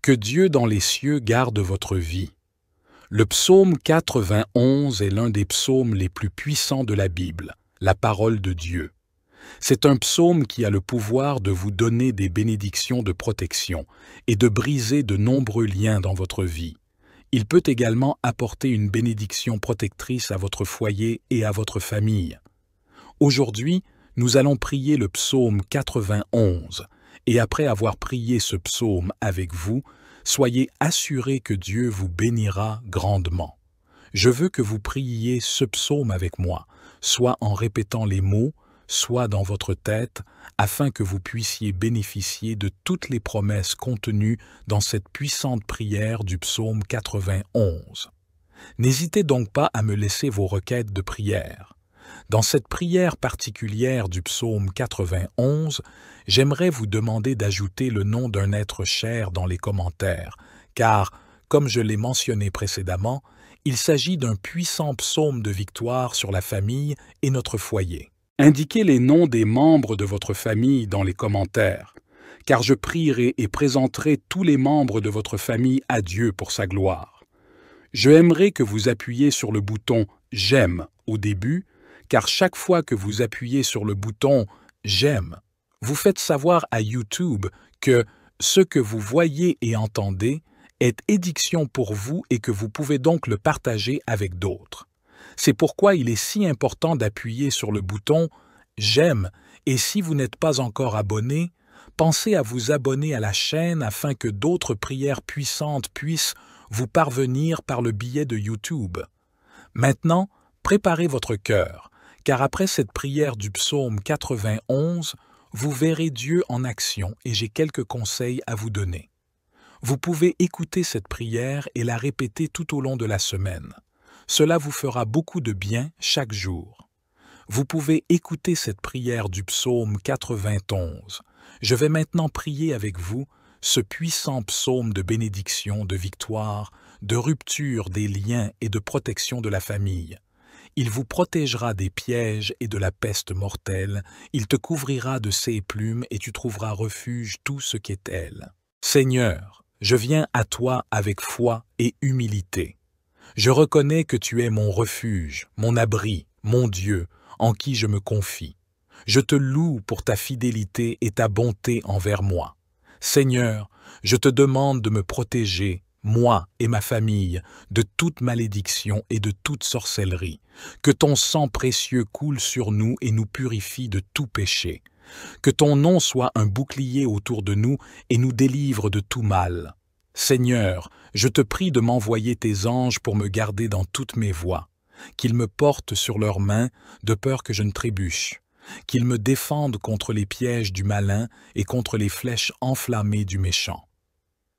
Que Dieu dans les cieux garde votre vie. Le psaume 91 est l'un des psaumes les plus puissants de la Bible, la parole de Dieu. C'est un psaume qui a le pouvoir de vous donner des bénédictions de protection et de briser de nombreux liens dans votre vie. Il peut également apporter une bénédiction protectrice à votre foyer et à votre famille. Aujourd'hui, nous allons prier le psaume 91, et après avoir prié ce psaume avec vous, soyez assurés que Dieu vous bénira grandement. Je veux que vous priiez ce psaume avec moi, soit en répétant les mots, soit dans votre tête, afin que vous puissiez bénéficier de toutes les promesses contenues dans cette puissante prière du psaume 91. N'hésitez donc pas à me laisser vos requêtes de prière. Dans cette prière particulière du psaume 91, j'aimerais vous demander d'ajouter le nom d'un être cher dans les commentaires, car, comme je l'ai mentionné précédemment, il s'agit d'un puissant psaume de victoire sur la famille et notre foyer. Indiquez les noms des membres de votre famille dans les commentaires, car je prierai et présenterai tous les membres de votre famille à Dieu pour sa gloire. Je aimerais que vous appuyiez sur le bouton « J'aime » au début, car chaque fois que vous appuyez sur le bouton « J'aime », vous faites savoir à YouTube que ce que vous voyez et entendez est édiction pour vous et que vous pouvez donc le partager avec d'autres. C'est pourquoi il est si important d'appuyer sur le bouton « J'aime » et si vous n'êtes pas encore abonné, pensez à vous abonner à la chaîne afin que d'autres prières puissantes puissent vous parvenir par le biais de YouTube. Maintenant, préparez votre cœur, car après cette prière du psaume 91, vous verrez Dieu en action et j'ai quelques conseils à vous donner. Vous pouvez écouter cette prière et la répéter tout au long de la semaine. Cela vous fera beaucoup de bien chaque jour. Vous pouvez écouter cette prière du psaume 91. Je vais maintenant prier avec vous ce puissant psaume de bénédiction, de victoire, de rupture des liens et de protection de la famille. Il vous protégera des pièges et de la peste mortelle, il te couvrira de ses plumes et tu trouveras refuge tout ce qu'est elle. Seigneur, je viens à toi avec foi et humilité. Je reconnais que tu es mon refuge, mon abri, mon Dieu, en qui je me confie. Je te loue pour ta fidélité et ta bonté envers moi. Seigneur, je te demande de me protéger, moi et ma famille, de toute malédiction et de toute sorcellerie. Que ton sang précieux coule sur nous et nous purifie de tout péché. Que ton nom soit un bouclier autour de nous et nous délivre de tout mal. Seigneur, je te prie de m'envoyer tes anges pour me garder dans toutes mes voies, qu'ils me portent sur leurs mains de peur que je ne trébuche, qu'ils me défendent contre les pièges du malin et contre les flèches enflammées du méchant.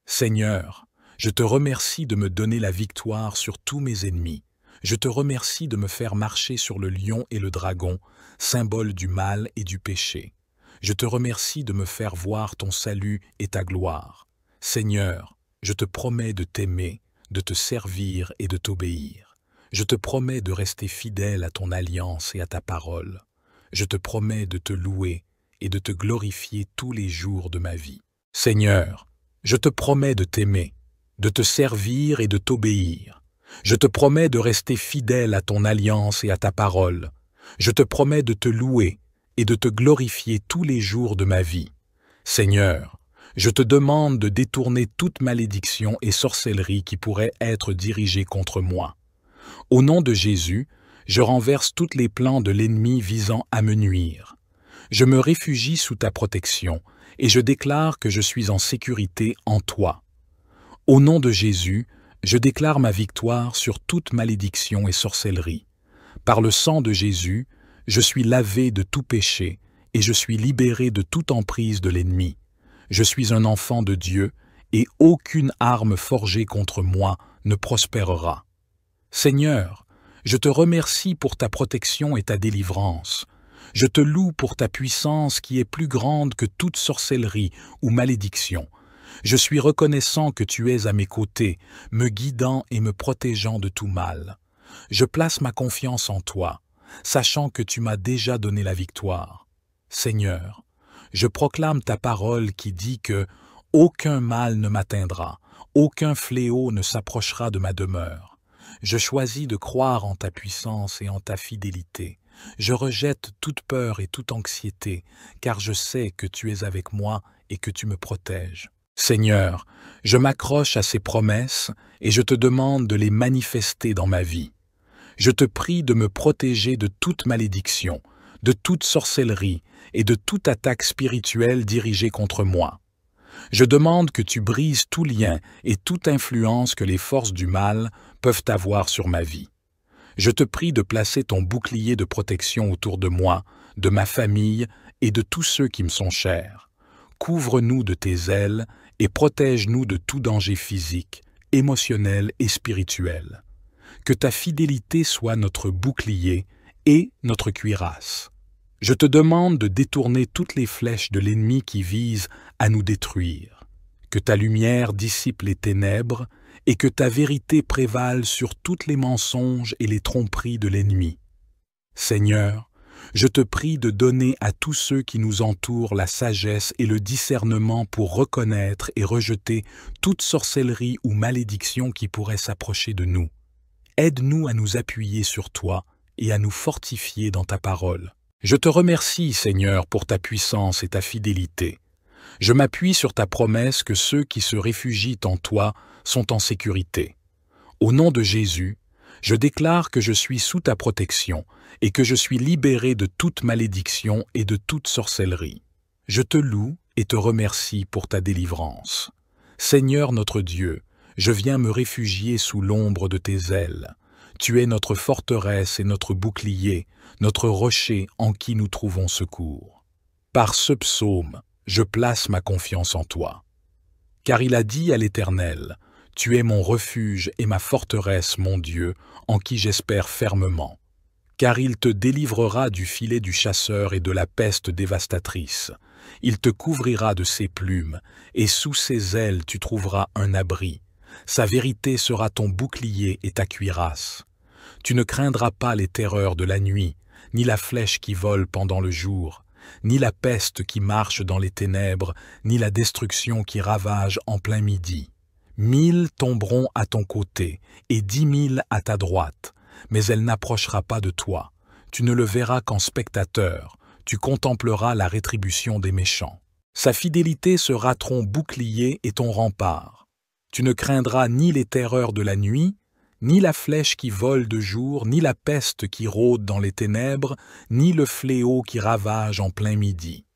Seigneur, je te remercie de me donner la victoire sur tous mes ennemis. Je te remercie de me faire marcher sur le lion et le dragon, symbole du mal et du péché. Je te remercie de me faire voir ton salut et ta gloire. Seigneur, je te promets de t'aimer, de te servir et de t'obéir. Je te promets de rester fidèle à ton alliance et à ta parole. Je te promets de te louer et de te glorifier tous les jours de ma vie. Seigneur, je te promets de t'aimer, de te servir et de t'obéir. Je te promets de rester fidèle à ton alliance et à ta parole. Je te promets de te louer et de te glorifier tous les jours de ma vie. Seigneur, je te demande de détourner toute malédiction et sorcellerie qui pourrait être dirigée contre moi. Au nom de Jésus, je renverse tous les plans de l'ennemi visant à me nuire. Je me réfugie sous ta protection et je déclare que je suis en sécurité en toi. Au nom de Jésus, je déclare ma victoire sur toute malédiction et sorcellerie. Par le sang de Jésus, je suis lavé de tout péché et je suis libéré de toute emprise de l'ennemi. Je suis un enfant de Dieu et aucune arme forgée contre moi ne prospérera. Seigneur, je te remercie pour ta protection et ta délivrance. Je te loue pour ta puissance qui est plus grande que toute sorcellerie ou malédiction. Je suis reconnaissant que tu es à mes côtés, me guidant et me protégeant de tout mal. Je place ma confiance en toi, sachant que tu m'as déjà donné la victoire. Seigneur, je proclame ta parole qui dit que Aucun mal ne m'atteindra, aucun fléau ne s'approchera de ma demeure. Je choisis de croire en ta puissance et en ta fidélité. Je rejette toute peur et toute anxiété, car je sais que tu es avec moi et que tu me protèges. Seigneur, je m'accroche à ces promesses et je te demande de les manifester dans ma vie. Je te prie de me protéger de toute malédiction, de toute sorcellerie et de toute attaque spirituelle dirigée contre moi. Je demande que tu brises tout lien et toute influence que les forces du mal peuvent avoir sur ma vie. Je te prie de placer ton bouclier de protection autour de moi, de ma famille et de tous ceux qui me sont chers. Couvre-nous de tes ailes et protège-nous de tout danger physique, émotionnel et spirituel. Que ta fidélité soit notre bouclier et notre cuirasse. Je te demande de détourner toutes les flèches de l'ennemi qui visent à nous détruire. Que ta lumière dissipe les ténèbres et que ta vérité prévale sur tous les mensonges et les tromperies de l'ennemi. Seigneur, je te prie de donner à tous ceux qui nous entourent la sagesse et le discernement pour reconnaître et rejeter toute sorcellerie ou malédiction qui pourrait s'approcher de nous. Aide-nous à nous appuyer sur toi et à nous fortifier dans ta parole. Je te remercie, Seigneur, pour ta puissance et ta fidélité. Je m'appuie sur ta promesse que ceux qui se réfugient en toi sont en sécurité. Au nom de Jésus, je déclare que je suis sous ta protection et que je suis libéré de toute malédiction et de toute sorcellerie. Je te loue et te remercie pour ta délivrance. Seigneur notre Dieu, je viens me réfugier sous l'ombre de tes ailes. Tu es notre forteresse et notre bouclier, notre rocher en qui nous trouvons secours. Par ce psaume, je place ma confiance en toi. Car il a dit à l'Éternel, « Tu es mon refuge et ma forteresse, mon Dieu, en qui j'espère fermement. » Car il te délivrera du filet du chasseur et de la peste dévastatrice. Il te couvrira de ses plumes, et sous ses ailes tu trouveras un abri. Sa vérité sera ton bouclier et ta cuirasse. Tu ne craindras pas les terreurs de la nuit, ni la flèche qui vole pendant le jour, ni la peste qui marche dans les ténèbres, ni la destruction qui ravage en plein midi. 1000 tomberont à ton côté, et 10 000 à ta droite, mais elle n'approchera pas de toi. Tu ne le verras qu'en spectateur, tu contempleras la rétribution des méchants. Sa fidélité sera ton bouclier et ton rempart. Tu ne craindras ni les terreurs de la nuit, ni la flèche qui vole de jour, ni la peste qui rôde dans les ténèbres, ni le fléau qui ravage en plein midi.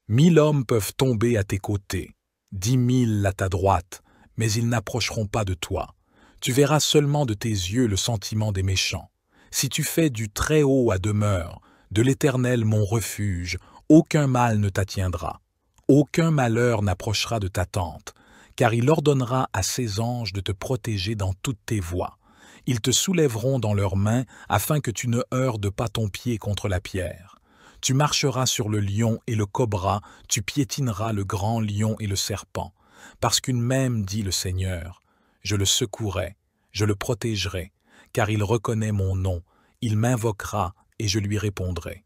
1000 hommes peuvent tomber à tes côtés, 10 000 à ta droite, mais ils n'approcheront pas de toi. Tu verras seulement de tes yeux le sentiment des méchants. Si tu fais du Très-Haut à demeure, de l'Éternel mon refuge, aucun mal ne t'atteindra. Aucun malheur n'approchera de ta tente, car il ordonnera à ses anges de te protéger dans toutes tes voies. Ils te soulèveront dans leurs mains afin que tu ne heurtes pas ton pied contre la pierre. Tu marcheras sur le lion et le cobra, tu piétineras le grand lion et le serpent. Parce qu'une même, dit le Seigneur, je le secouerai, je le protégerai, car il reconnaît mon nom, il m'invoquera et je lui répondrai.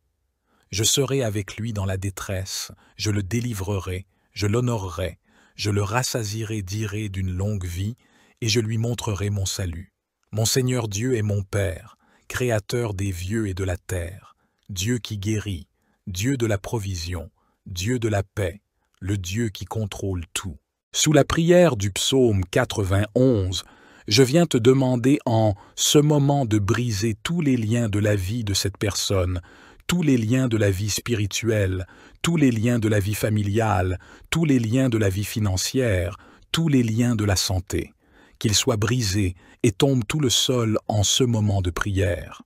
Je serai avec lui dans la détresse, je le délivrerai, je l'honorerai, je le rassasierai d'irée d'une longue vie et je lui montrerai mon salut. Mon Seigneur Dieu est mon Père, Créateur des vieux et de la terre, Dieu qui guérit, Dieu de la provision, Dieu de la paix, le Dieu qui contrôle tout. Sous la prière du psaume 91, je viens te demander en ce moment de briser tous les liens de la vie de cette personne, tous les liens de la vie spirituelle, tous les liens de la vie familiale, tous les liens de la vie financière, tous les liens de la santé. Qu'ils soient brisés et tombent tout le sol en ce moment de prière.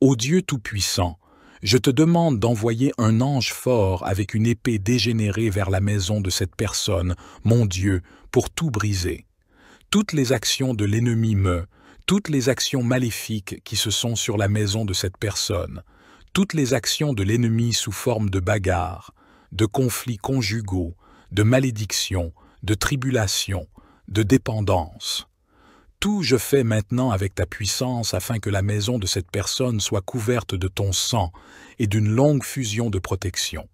Ô Dieu Tout-Puissant, je te demande d'envoyer un ange fort avec une épée dégénérée vers la maison de cette personne, mon Dieu, pour tout briser. Toutes les actions de l'ennemi toutes les actions maléfiques qui se sont sur la maison de cette personne, toutes les actions de l'ennemi sous forme de bagarres, de conflits conjugaux, de malédictions, de tribulations, de dépendance. Tout je fais maintenant avec ta puissance afin que la maison de cette personne soit couverte de ton sang et d'une longue fusion de protection.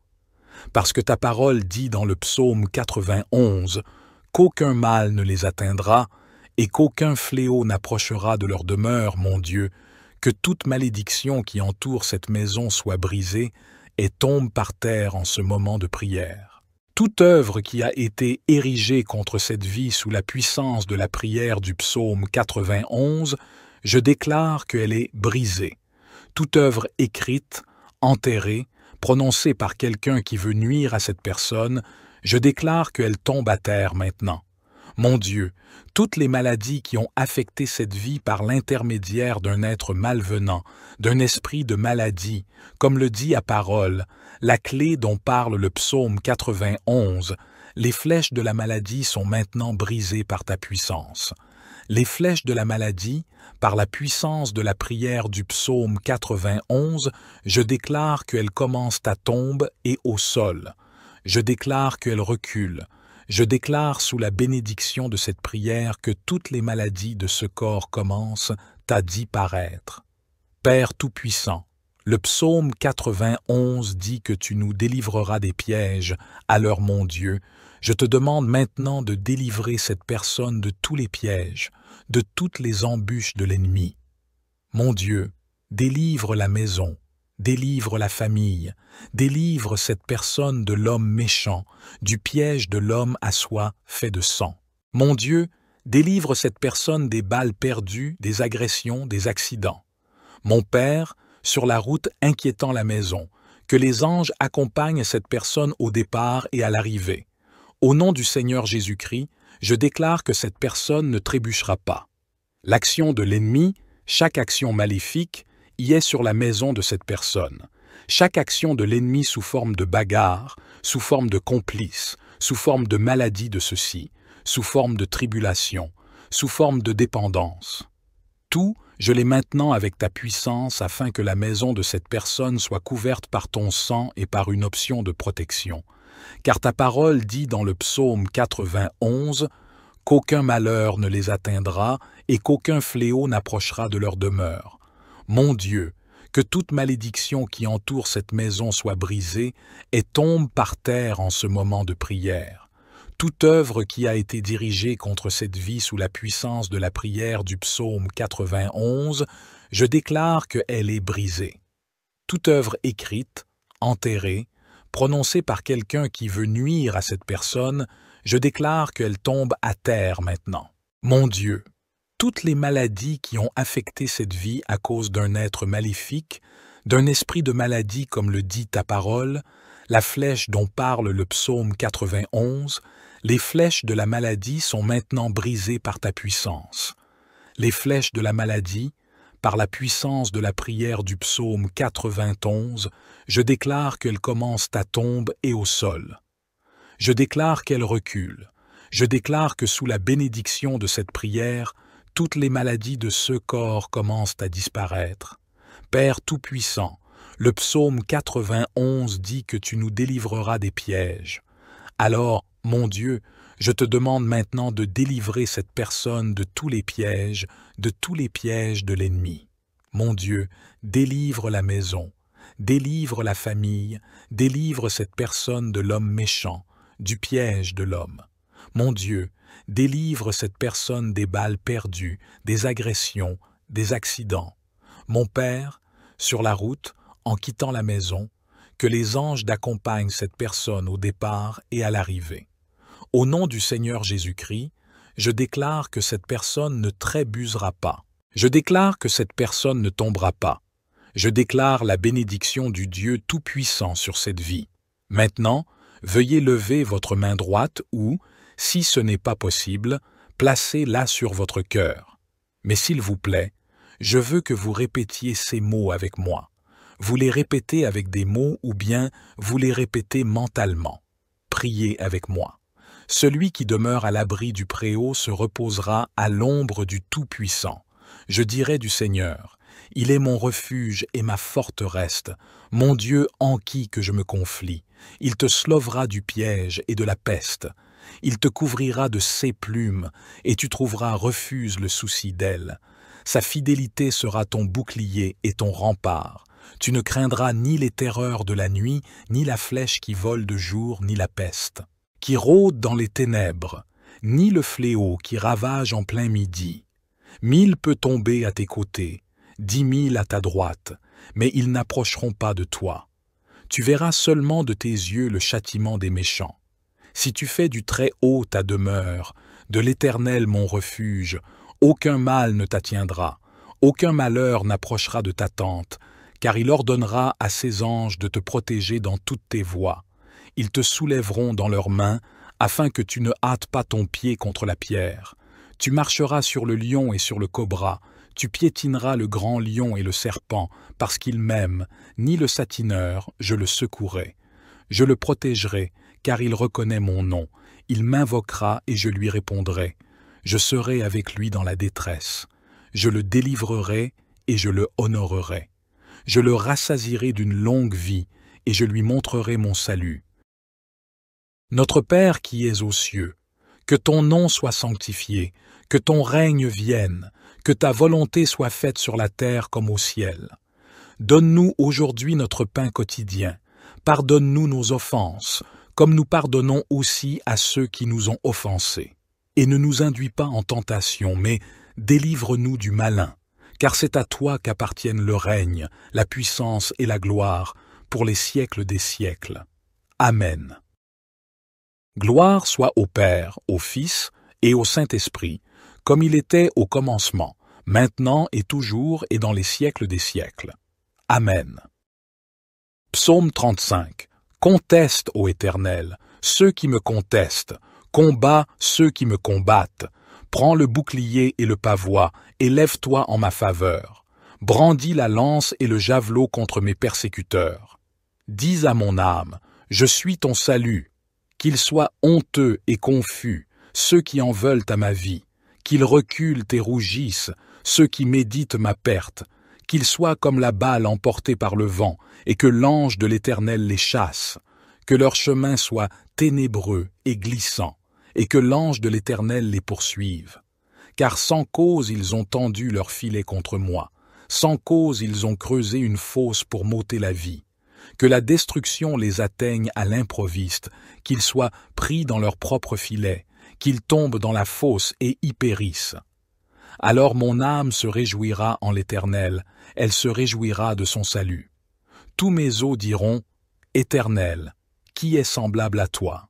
parce que ta parole dit dans le psaume 91 qu'aucun mal ne les atteindra et qu'aucun fléau n'approchera de leur demeure, mon Dieu, que toute malédiction qui entoure cette maison soit brisée et tombe par terre en ce moment de prière. Toute œuvre qui a été érigée contre cette vie sous la puissance de la prière du psaume 91, je déclare qu'elle est brisée. Toute œuvre écrite, enterrée, prononcée par quelqu'un qui veut nuire à cette personne, je déclare qu'elle tombe à terre maintenant. Mon Dieu, toutes les maladies qui ont affecté cette vie par l'intermédiaire d'un être malvenant, d'un esprit de maladie, comme le dit à parole, la clé dont parle le psaume 91, les flèches de la maladie sont maintenant brisées par ta puissance. Les flèches de la maladie, par la puissance de la prière du psaume 91, je déclare qu'elles commencent à tomber et au sol. Je déclare qu'elles reculent. Je déclare sous la bénédiction de cette prière que toutes les maladies de ce corps commencent à disparaître. Père Tout-Puissant, le psaume 91 dit que tu nous délivreras des pièges. Alors, mon Dieu, je te demande maintenant de délivrer cette personne de tous les pièges, de toutes les embûches de l'ennemi. Mon Dieu, délivre la maison, délivre la famille, délivre cette personne de l'homme méchant, du piège de l'homme à soi fait de sang. Mon Dieu, délivre cette personne des balles perdues, des agressions, des accidents. Mon Père, sur la route inquiétant la maison, que les anges accompagnent cette personne au départ et à l'arrivée. Au nom du Seigneur Jésus-Christ, je déclare que cette personne ne trébuchera pas. L'action de l'ennemi, chaque action maléfique, y est sur la maison de cette personne. Chaque action de l'ennemi sous forme de bagarre, sous forme de complice, sous forme de maladie de ceci, sous forme de tribulation, sous forme de dépendance. Tout, je l'ai maintenant avec ta puissance afin que la maison de cette personne soit couverte par ton sang et par une option de protection. Car ta parole dit dans le psaume 91 qu'aucun malheur ne les atteindra et qu'aucun fléau n'approchera de leur demeure. Mon Dieu, que toute malédiction qui entoure cette maison soit brisée et tombe par terre en ce moment de prière. Toute œuvre qui a été dirigée contre cette vie sous la puissance de la prière du psaume 91, je déclare qu'elle est brisée. Toute œuvre écrite, enterrée, prononcée par quelqu'un qui veut nuire à cette personne, je déclare qu'elle tombe à terre maintenant. Mon Dieu, toutes les maladies qui ont affecté cette vie à cause d'un être maléfique, d'un esprit de maladie comme le dit ta parole, la flèche dont parle le psaume 91, les flèches de la maladie sont maintenant brisées par ta puissance. Les flèches de la maladie, par la puissance de la prière du psaume 91, je déclare qu'elles commencent à tomber et au sol. Je déclare qu'elles reculent. Je déclare que sous la bénédiction de cette prière, toutes les maladies de ce corps commencent à disparaître. Père Tout-Puissant, le psaume 91 dit que tu nous délivreras des pièges. Alors, mon Dieu, je te demande maintenant de délivrer cette personne de tous les pièges de l'ennemi. Mon Dieu, délivre la maison, délivre la famille, délivre cette personne de l'homme méchant, du piège de l'homme. Mon Dieu, délivre cette personne des balles perdues, des agressions, des accidents. Mon Père, sur la route, en quittant la maison, que les anges accompagnent cette personne au départ et à l'arrivée. Au nom du Seigneur Jésus-Christ, je déclare que cette personne ne trébuchera pas. Je déclare que cette personne ne tombera pas. Je déclare la bénédiction du Dieu Tout-Puissant sur cette vie. Maintenant, veuillez lever votre main droite ou, si ce n'est pas possible, placez-la sur votre cœur. Mais s'il vous plaît, je veux que vous répétiez ces mots avec moi. Vous les répétez avec des mots ou bien vous les répétez mentalement. Priez avec moi. Celui qui demeure à l'abri du Préhaut se reposera à l'ombre du Tout-Puissant. Je dirai du Seigneur, il est mon refuge et ma forteresse, mon Dieu en qui que je me confie. Il te sauvera du piège et de la peste. Il te couvrira de ses plumes, et tu trouveras refuge le souci d'elle. Sa fidélité sera ton bouclier et ton rempart. Tu ne craindras ni les terreurs de la nuit, ni la flèche qui vole de jour, ni la peste, qui rôde dans les ténèbres, ni le fléau qui ravage en plein midi. 1000 peut tomber à tes côtés, 10 000 à ta droite, mais ils n'approcheront pas de toi. Tu verras seulement de tes yeux le châtiment des méchants. Si tu fais du Très-Haut ta demeure, de l'Éternel mon refuge, aucun mal ne t'atteindra, aucun malheur n'approchera de ta tente, car il ordonnera à ses anges de te protéger dans toutes tes voies. Ils te soulèveront dans leurs mains, afin que tu ne hâtes pas ton pied contre la pierre. Tu marcheras sur le lion et sur le cobra, tu piétineras le grand lion et le serpent, parce qu'il m'aime, ni le satineur, je le secouerai. Je le protégerai, car il reconnaît mon nom. Il m'invoquera et je lui répondrai. Je serai avec lui dans la détresse. Je le délivrerai et je le honorerai. Je le rassasierai d'une longue vie et je lui montrerai mon salut. Notre Père qui es aux cieux, que ton nom soit sanctifié, que ton règne vienne, que ta volonté soit faite sur la terre comme au ciel. Donne-nous aujourd'hui notre pain quotidien. Pardonne-nous nos offenses, comme nous pardonnons aussi à ceux qui nous ont offensés. Et ne nous induis pas en tentation, mais délivre-nous du malin, car c'est à toi qu'appartiennent le règne, la puissance et la gloire, pour les siècles des siècles. Amen. Gloire soit au Père, au Fils et au Saint-Esprit, comme il était au commencement, maintenant et toujours et dans les siècles des siècles. Amen. Psaume 35. Conteste, ô Éternel, ceux qui me contestent, combat ceux qui me combattent. Prends le bouclier et le pavois, et lève-toi en ma faveur. Brandis la lance et le javelot contre mes persécuteurs. Dis à mon âme, je suis ton salut. Qu'ils soient honteux et confus, ceux qui en veulent à ma vie. Qu'ils reculent et rougissent, ceux qui méditent ma perte. Qu'ils soient comme la balle emportée par le vent, et que l'ange de l'Éternel les chasse. Que leur chemin soit ténébreux et glissant, et que l'ange de l'Éternel les poursuive. Car sans cause ils ont tendu leur filet contre moi, sans cause ils ont creusé une fosse pour m'ôter la vie. Que la destruction les atteigne à l'improviste, qu'ils soient pris dans leur propre filet, qu'ils tombent dans la fosse et y périssent. Alors mon âme se réjouira en l'Éternel, elle se réjouira de son salut. Tous mes os diront, Éternel, qui est semblable à toi?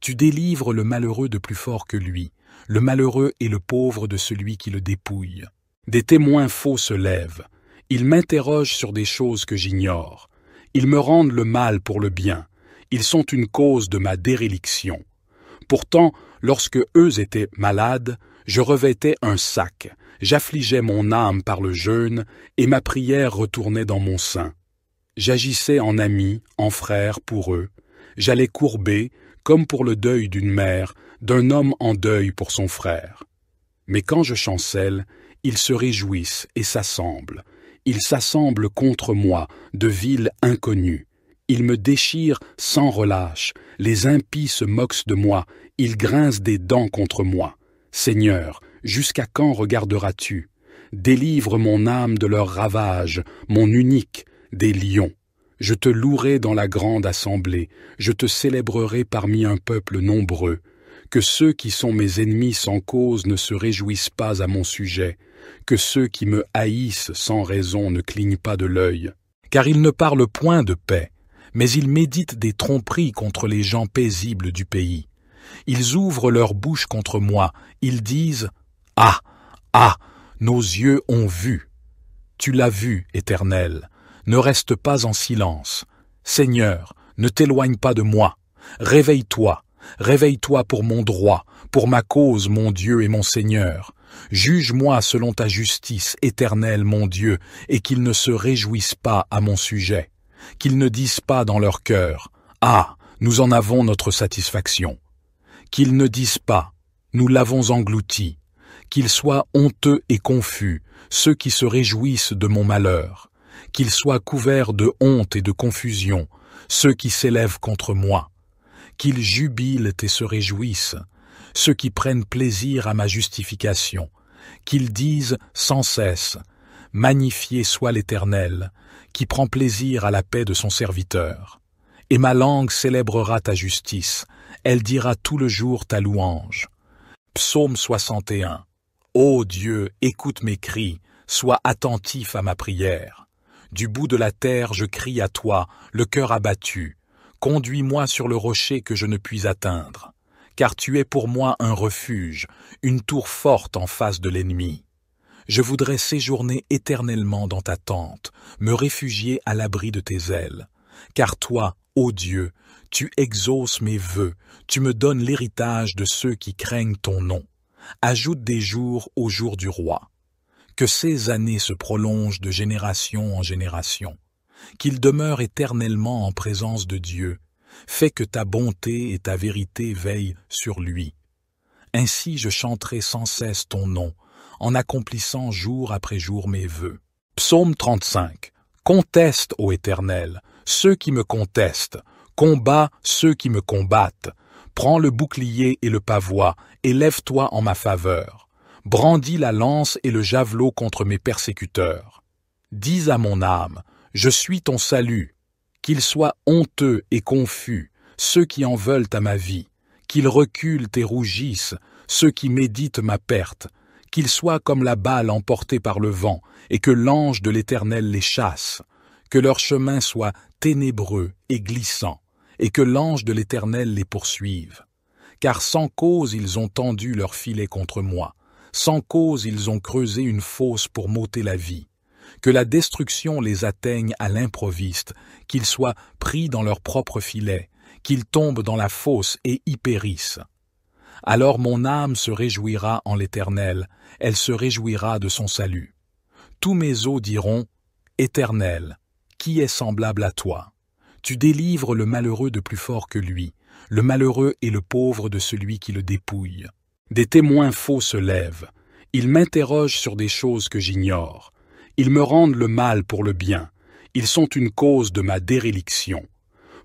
Tu délivres le malheureux de plus fort que lui, le malheureux et le pauvre de celui qui le dépouille. Des témoins faux se lèvent, ils m'interrogent sur des choses que j'ignore. Ils me rendent le mal pour le bien, ils sont une cause de ma déréliction. Pourtant, lorsque eux étaient malades, je revêtais un sac, j'affligeais mon âme par le jeûne, et ma prière retournait dans mon sein. J'agissais en ami, en frère pour eux, j'allais courber, comme pour le deuil d'une mère, d'un homme en deuil pour son frère. Mais quand je chancelle, ils se réjouissent et s'assemblent. Ils s'assemblent contre moi, de villes inconnues. Ils me déchirent sans relâche. Les impies se moquent de moi. Ils grincent des dents contre moi. Seigneur, jusqu'à quand regarderas-tu? Délivre mon âme de leurs ravages, mon unique, des lions. Je te louerai dans la grande assemblée. Je te célébrerai parmi un peuple nombreux. Que ceux qui sont mes ennemis sans cause ne se réjouissent pas à mon sujet. Que ceux qui me haïssent sans raison ne clignent pas de l'œil. Car ils ne parlent point de paix, mais ils méditent des tromperies contre les gens paisibles du pays. Ils ouvrent leur bouche contre moi, ils disent « Ah, ah, nos yeux ont vu !» Tu l'as vu, Éternel, ne reste pas en silence. Seigneur, ne t'éloigne pas de moi. Réveille-toi, réveille-toi pour mon droit, pour ma cause, mon Dieu et mon Seigneur. Juge-moi selon ta justice, Éternel, mon Dieu, et qu'ils ne se réjouissent pas à mon sujet. Qu'ils ne disent pas dans leur cœur « Ah, nous en avons notre satisfaction ». Qu'ils ne disent pas « Nous l'avons englouti ». Qu'ils soient honteux et confus, ceux qui se réjouissent de mon malheur. Qu'ils soient couverts de honte et de confusion, ceux qui s'élèvent contre moi. Qu'ils jubilent et se réjouissent, ceux qui prennent plaisir à ma justification. Qu'ils disent sans cesse « Magnifié soit l'Éternel, qui prend plaisir à la paix de son serviteur. Et ma langue célébrera ta justice, elle dira tout le jour ta louange. Psaume 61. Ô Dieu, écoute mes cris, sois attentif à ma prière. Du bout de la terre je crie à toi, le cœur abattu. Conduis-moi sur le rocher que je ne puis atteindre. Car tu es pour moi un refuge, une tour forte en face de l'ennemi. Je voudrais séjourner éternellement dans ta tente, me réfugier à l'abri de tes ailes. Car toi, ô Dieu, tu exauces mes vœux, tu me donnes l'héritage de ceux qui craignent ton nom. Ajoute des jours au jour du roi. Que ces années se prolongent de génération en génération. Qu'il demeure éternellement en présence de Dieu. Fais que ta bonté et ta vérité veillent sur lui. Ainsi je chanterai sans cesse ton nom, en accomplissant jour après jour mes vœux. Psaume 35. Conteste, ô Éternel, ceux qui me contestent, combat ceux qui me combattent. Prends le bouclier et le pavois, et lève-toi en ma faveur. Brandis la lance et le javelot contre mes persécuteurs. Dis à mon âme, je suis ton salut. Qu'ils soient honteux et confus, ceux qui en veulent à ma vie. Qu'ils reculent et rougissent, ceux qui méditent ma perte. Qu'ils soient comme la balle emportée par le vent, et que l'ange de l'Éternel les chasse. Que leur chemin soit ténébreux et glissant, et que l'ange de l'Éternel les poursuive. Car sans cause ils ont tendu leur filet contre moi, sans cause ils ont creusé une fosse pour m'ôter la vie. Que la destruction les atteigne à l'improviste, qu'ils soient pris dans leur propre filet, qu'ils tombent dans la fosse et y périssent. Alors mon âme se réjouira en l'Éternel, elle se réjouira de son salut. Tous mes os diront, Éternel, qui est semblable à toi? Tu délivres le malheureux de plus fort que lui, le malheureux et le pauvre de celui qui le dépouille. Des témoins faux se lèvent, ils m'interrogent sur des choses que j'ignore. Ils me rendent le mal pour le bien, ils sont une cause de ma déréliction.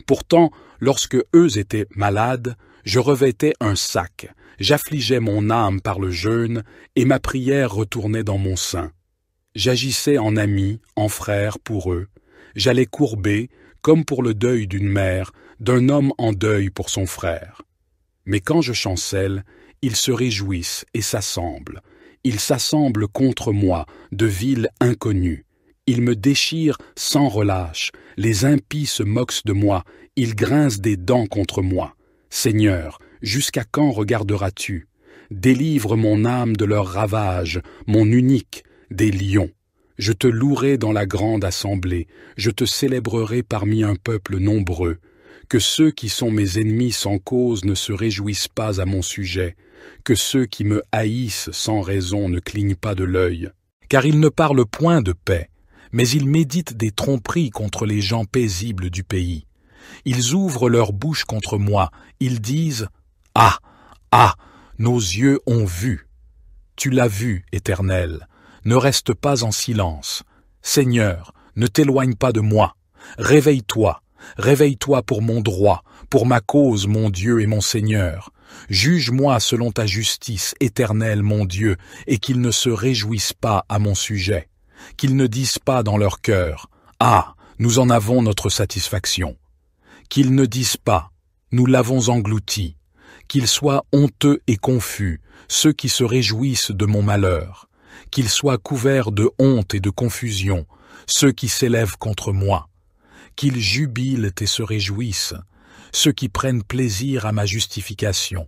Pourtant, lorsque eux étaient malades, je revêtais un sac, j'affligeais mon âme par le jeûne, et ma prière retournait dans mon sein. J'agissais en ami, en frère pour eux, j'allais courber, comme pour le deuil d'une mère, d'un homme en deuil pour son frère. Mais quand je chancelle, ils se réjouissent et s'assemblent. Ils s'assemblent contre moi, de villes inconnues. Ils me déchirent sans relâche. Les impies se moquent de moi. Ils grincent des dents contre moi. Seigneur, jusqu'à quand regarderas-tu? Délivre mon âme de leurs ravages, mon unique, des lions. Je te louerai dans la grande assemblée. Je te célébrerai parmi un peuple nombreux. Que ceux qui sont mes ennemis sans cause ne se réjouissent pas à mon sujet. Que ceux qui me haïssent sans raison ne clignent pas de l'œil. Car ils ne parlent point de paix, mais ils méditent des tromperies contre les gens paisibles du pays. Ils ouvrent leur bouche contre moi, ils disent « Ah, ah, nos yeux ont vu !» Tu l'as vu, Éternel, ne reste pas en silence. Seigneur, ne t'éloigne pas de moi. Réveille-toi, réveille-toi pour mon droit, pour ma cause, mon Dieu et mon Seigneur. Juge-moi selon ta justice, Éternel mon Dieu, et qu'ils ne se réjouissent pas à mon sujet, qu'ils ne disent pas dans leur cœur « Ah, nous en avons notre satisfaction », qu'ils ne disent pas « Nous l'avons englouti », qu'ils soient honteux et confus, ceux qui se réjouissent de mon malheur, qu'ils soient couverts de honte et de confusion, ceux qui s'élèvent contre moi, qu'ils jubilent et se réjouissent, ceux qui prennent plaisir à ma justification,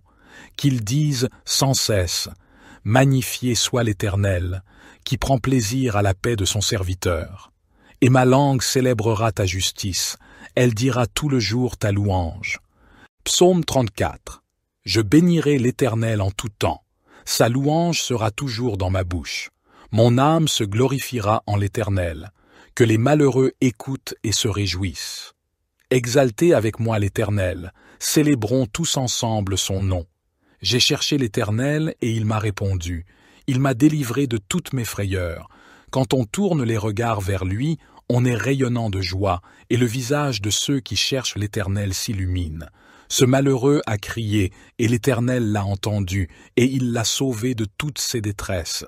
qu'ils disent sans cesse « Magnifié soit l'Éternel, qui prend plaisir à la paix de son serviteur. Et ma langue célébrera ta justice, elle dira tout le jour ta louange. » Psaume 34. Je bénirai l'Éternel en tout temps, sa louange sera toujours dans ma bouche. Mon âme se glorifiera en l'Éternel, que les malheureux écoutent et se réjouissent. Exaltez avec moi l'Éternel, célébrons tous ensemble son nom. J'ai cherché l'Éternel et il m'a répondu. Il m'a délivré de toutes mes frayeurs. Quand on tourne les regards vers lui, on est rayonnant de joie, et le visage de ceux qui cherchent l'Éternel s'illumine. Ce malheureux a crié, et l'Éternel l'a entendu, et il l'a sauvé de toutes ses détresses.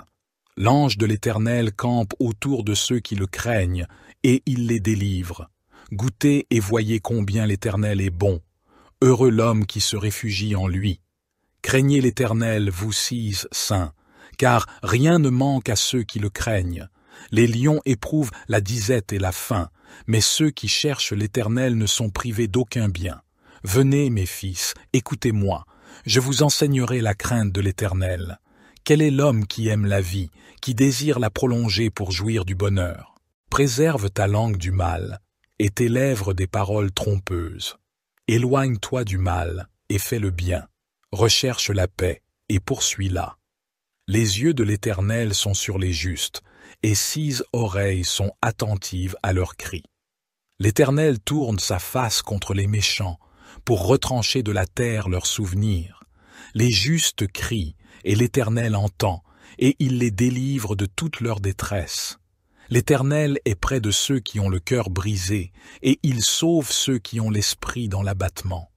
L'ange de l'Éternel campe autour de ceux qui le craignent, et il les délivre. Goûtez et voyez combien l'Éternel est bon. Heureux l'homme qui se réfugie en lui. Craignez l'Éternel, vous six saints, car rien ne manque à ceux qui le craignent. Les lions éprouvent la disette et la faim, mais ceux qui cherchent l'Éternel ne sont privés d'aucun bien. Venez, mes fils, écoutez-moi, je vous enseignerai la crainte de l'Éternel. Quel est l'homme qui aime la vie, qui désire la prolonger pour jouir du bonheur? Préserve ta langue du mal, et tes lèvres des paroles trompeuses. Éloigne-toi du mal, et fais le bien. Recherche la paix, et poursuis-la. Les yeux de l'Éternel sont sur les justes, et 6 oreilles sont attentives à leurs cris. L'Éternel tourne sa face contre les méchants, pour retrancher de la terre leurs souvenirs. Les justes crient, et l'Éternel entend, et il les délivre de toute leur détresse. L'Éternel est près de ceux qui ont le cœur brisé, et il sauve ceux qui ont l'esprit dans l'abattement.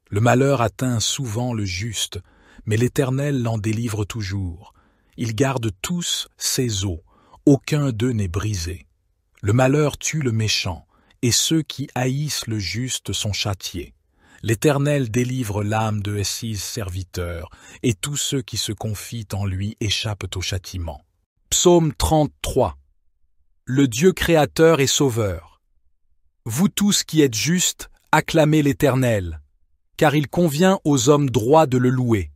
Le malheur atteint souvent le juste, mais l'Éternel l'en délivre toujours. Il garde tous ses os, aucun d'eux n'est brisé. Le malheur tue le méchant, et ceux qui haïssent le juste sont châtiés. L'Éternel délivre l'âme de ses serviteurs, et tous ceux qui se confient en lui échappent au châtiment. Psaume 33. Le Dieu créateur et sauveur. Vous tous qui êtes justes, acclamez l'Éternel, car il convient aux hommes droits de le louer.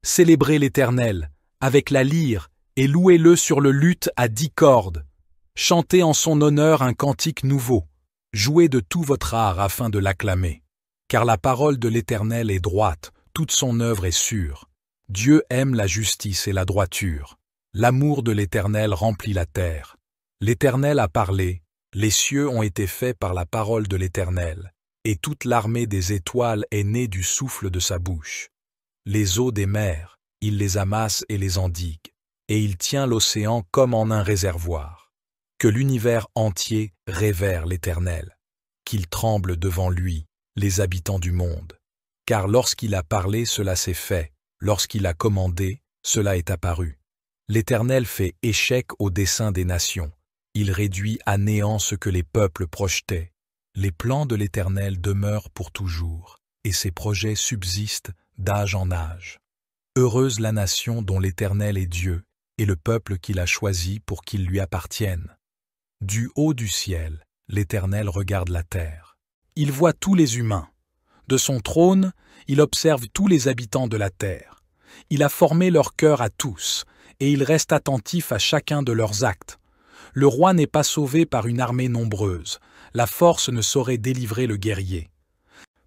Célébrez l'Éternel avec la lyre et louez-le sur le luth à 10 cordes. Chantez en son honneur un cantique nouveau. Jouez de tout votre art afin de l'acclamer. Car la parole de l'Éternel est droite, toute son œuvre est sûre. Dieu aime la justice et la droiture. L'amour de l'Éternel remplit la terre. L'Éternel a parlé, les cieux ont été faits par la parole de l'Éternel, et toute l'armée des étoiles est née du souffle de sa bouche. Les eaux des mers, il les amasse et les endigue, et il tient l'océan comme en un réservoir. Que l'univers entier révère l'Éternel, qu'il tremble devant lui, les habitants du monde. Car lorsqu'il a parlé, cela s'est fait, lorsqu'il a commandé, cela est apparu. L'Éternel fait échec au dessein des nations, il réduit à néant ce que les peuples projetaient. Les plans de l'Éternel demeurent pour toujours, et ses projets subsistent d'âge en âge. Heureuse la nation dont l'Éternel est Dieu, et le peuple qu'il a choisi pour qu'il lui appartienne. Du haut du ciel, l'Éternel regarde la terre. Il voit tous les humains. De son trône, il observe tous les habitants de la terre. Il a formé leur cœur à tous, et il reste attentif à chacun de leurs actes. Le roi n'est pas sauvé par une armée nombreuse. La force ne saurait délivrer le guerrier.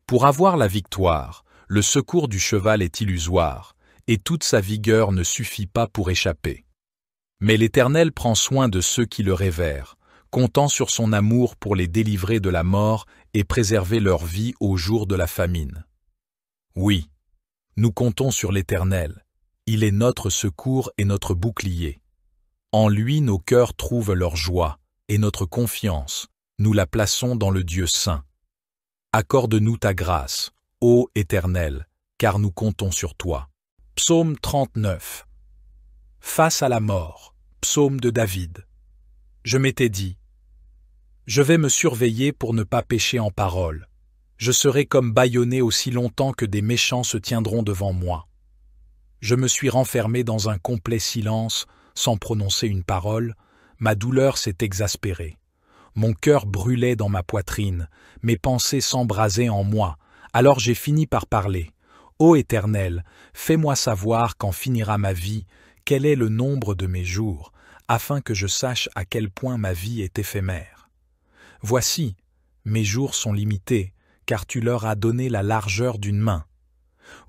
Pour avoir la victoire, le secours du cheval est illusoire, et toute sa vigueur ne suffit pas pour échapper. Mais l'Éternel prend soin de ceux qui le révèrent, comptant sur son amour pour les délivrer de la mort et préserver leur vie au jour de la famine. Oui, nous comptons sur l'Éternel. Il est notre secours et notre bouclier. En lui nos cœurs trouvent leur joie, et notre confiance, nous la plaçons dans le Dieu saint. Accorde-nous ta grâce, ô Éternel, car nous comptons sur toi. Psaume 39. Face à la mort, psaume de David. Je m'étais dit, je vais me surveiller pour ne pas pécher en parole. Je serai comme bâillonné aussi longtemps que des méchants se tiendront devant moi. Je me suis renfermé dans un complet silence, sans prononcer une parole, ma douleur s'est exaspérée. Mon cœur brûlait dans ma poitrine, mes pensées s'embrasaient en moi, alors j'ai fini par parler. Ô Éternel, fais-moi savoir quand finira ma vie, quel est le nombre de mes jours, afin que je sache à quel point ma vie est éphémère. Voici, mes jours sont limités, car tu leur as donné la largeur d'une main.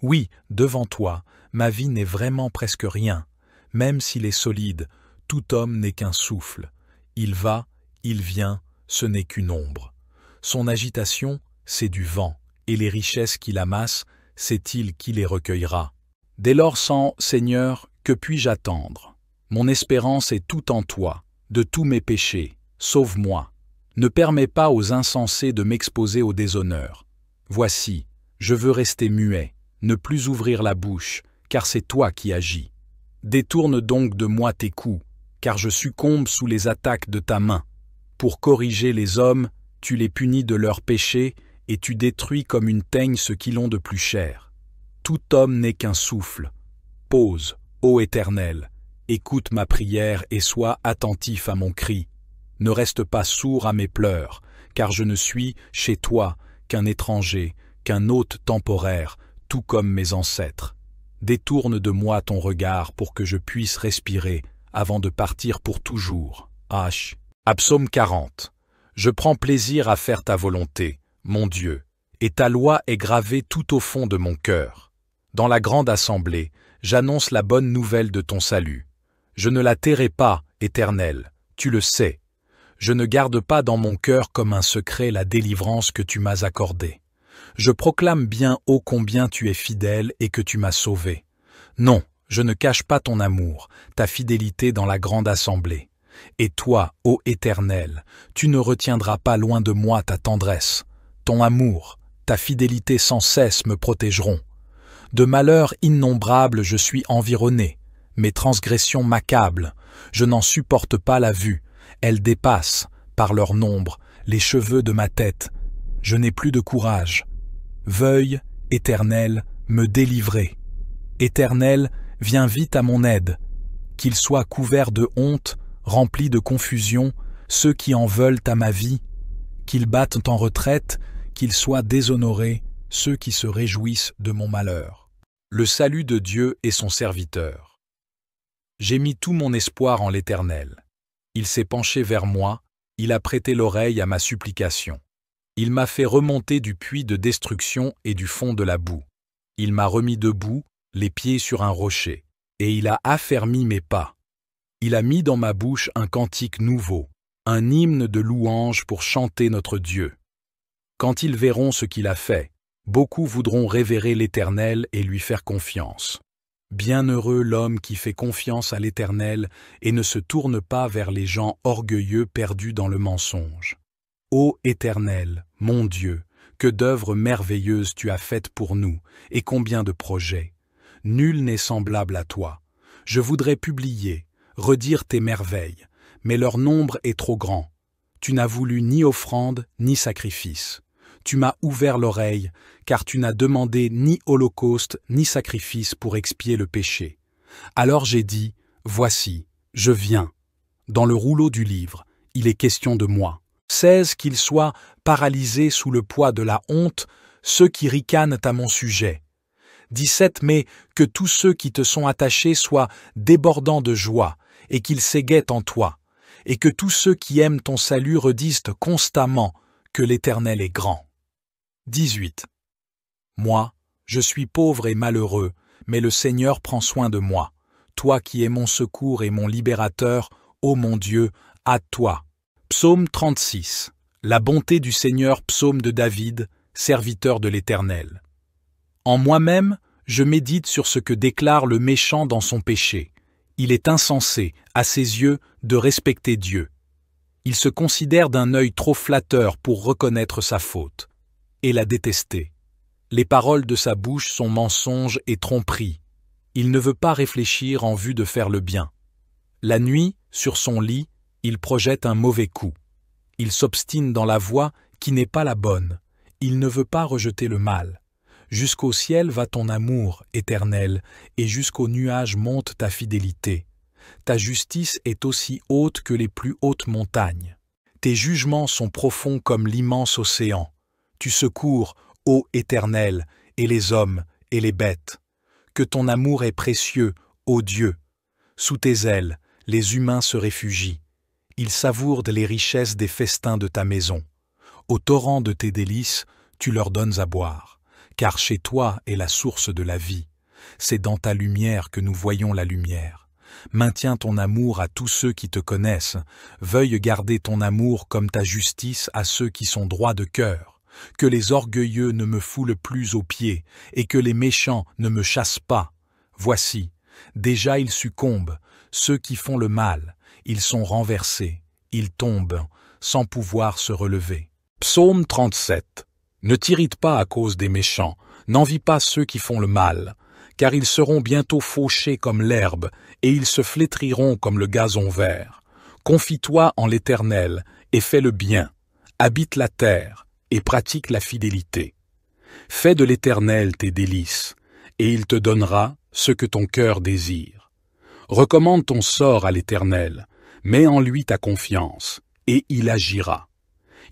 Oui, devant toi, ma vie n'est vraiment presque rien. Même s'il est solide, tout homme n'est qu'un souffle. Il va, il vient, ce n'est qu'une ombre. Son agitation, c'est du vent, et les richesses qu'il amasse, c'est il qui les recueillera. Dès lors sans, Seigneur, que puis-je attendre? Mon espérance est tout en toi, de tous mes péchés, sauve-moi. Ne permets pas aux insensés de m'exposer au déshonneur. Voici, je veux rester muet, ne plus ouvrir la bouche, car c'est toi qui agis. Détourne donc de moi tes coups, car je succombe sous les attaques de ta main. Pour corriger les hommes, tu les punis de leurs péchés, et tu détruis comme une teigne ce qu'ils ont de plus cher. Tout homme n'est qu'un souffle. Pose, ô Éternel, écoute ma prière et sois attentif à mon cri. Ne reste pas sourd à mes pleurs, car je ne suis, chez toi, qu'un étranger, qu'un hôte temporaire, tout comme mes ancêtres. Détourne de moi ton regard pour que je puisse respirer avant de partir pour toujours. H. Psaume 40. Je prends plaisir à faire ta volonté, mon Dieu, et ta loi est gravée tout au fond de mon cœur. Dans la grande assemblée, j'annonce la bonne nouvelle de ton salut. Je ne la tairai pas, Éternel, tu le sais. Je ne garde pas dans mon cœur comme un secret la délivrance que tu m'as accordée. Je proclame bien ô combien tu es fidèle et que tu m'as sauvé. Non, je ne cache pas ton amour, ta fidélité dans la grande assemblée. Et toi, ô Éternel, tu ne retiendras pas loin de moi ta tendresse. Ton amour, ta fidélité sans cesse me protégeront. De malheurs innombrables je suis environné. Mes transgressions m'accablent. Je n'en supporte pas la vue. Elles dépassent, par leur nombre, les cheveux de ma tête. Je n'ai plus de courage. Veuille, Éternel, me délivrer. Éternel, viens vite à mon aide. Qu'ils soient couverts de honte, remplis de confusion, ceux qui en veulent à ma vie, qu'ils battent en retraite, qu'ils soient déshonorés, ceux qui se réjouissent de mon malheur. Le salut de Dieu est son serviteur. J'ai mis tout mon espoir en l'Éternel. Il s'est penché vers moi, il a prêté l'oreille à ma supplication. Il m'a fait remonter du puits de destruction et du fond de la boue. Il m'a remis debout, les pieds sur un rocher, et il a affermi mes pas. Il a mis dans ma bouche un cantique nouveau, un hymne de louange pour chanter notre Dieu. Quand ils verront ce qu'il a fait, beaucoup voudront révérer l'Éternel et lui faire confiance. Bienheureux l'homme qui fait confiance à l'Éternel et ne se tourne pas vers les gens orgueilleux perdus dans le mensonge. Ô Éternel, mon Dieu, que d'œuvres merveilleuses tu as faites pour nous, et combien de projets. Nul n'est semblable à toi. Je voudrais publier, redire tes merveilles, mais leur nombre est trop grand. Tu n'as voulu ni offrande ni sacrifice. Tu m'as ouvert l'oreille, car tu n'as demandé ni holocauste ni sacrifice pour expier le péché. Alors j'ai dit, voici, je viens. Dans le rouleau du livre, il est question de moi. 16 qu'ils soient paralysés sous le poids de la honte, ceux qui ricanent à mon sujet. 17 mais que tous ceux qui te sont attachés soient débordants de joie, et qu'ils s'égaient en toi, et que tous ceux qui aiment ton salut redisent constamment que l'Éternel est grand. 18. Moi, je suis pauvre et malheureux, mais le Seigneur prend soin de moi. Toi qui es mon secours et mon libérateur, ô mon Dieu, à toi. Psaume 36. La bonté du Seigneur, psaume de David, serviteur de l'Éternel. En moi-même, je médite sur ce que déclare le méchant dans son péché. Il est insensé, à ses yeux, de respecter Dieu. Il se considère d'un œil trop flatteur pour reconnaître sa faute, et la détester. Les paroles de sa bouche sont mensonges et tromperies. Il ne veut pas réfléchir en vue de faire le bien. La nuit, sur son lit, il projette un mauvais coup. Il s'obstine dans la voie qui n'est pas la bonne. Il ne veut pas rejeter le mal. Jusqu'au ciel va ton amour, Éternel, et jusqu'aux nuages monte ta fidélité. Ta justice est aussi haute que les plus hautes montagnes. Tes jugements sont profonds comme l'immense océan. Tu secours, ô Éternel, et les hommes et les bêtes. Que ton amour est précieux, ô Dieu. Sous tes ailes, les humains se réfugient. Ils savourent les richesses des festins de ta maison. Au torrent de tes délices, tu leur donnes à boire. Car chez toi est la source de la vie. C'est dans ta lumière que nous voyons la lumière. Maintiens ton amour à tous ceux qui te connaissent. Veuille garder ton amour comme ta justice à ceux qui sont droits de cœur. Que les orgueilleux ne me foulent plus aux pieds, et que les méchants ne me chassent pas. Voici, déjà ils succombent, ceux qui font le mal, ils sont renversés, ils tombent, sans pouvoir se relever. Psaume 37. Ne t'irrite pas à cause des méchants, n'envie pas ceux qui font le mal, car ils seront bientôt fauchés comme l'herbe, et ils se flétriront comme le gazon vert. Confie-toi en l'Éternel, et fais le bien. Habite la terre, et pratique la fidélité. Fais de l'Éternel tes délices, et il te donnera ce que ton cœur désire. Recommande ton sort à l'Éternel, mets en lui ta confiance, et il agira.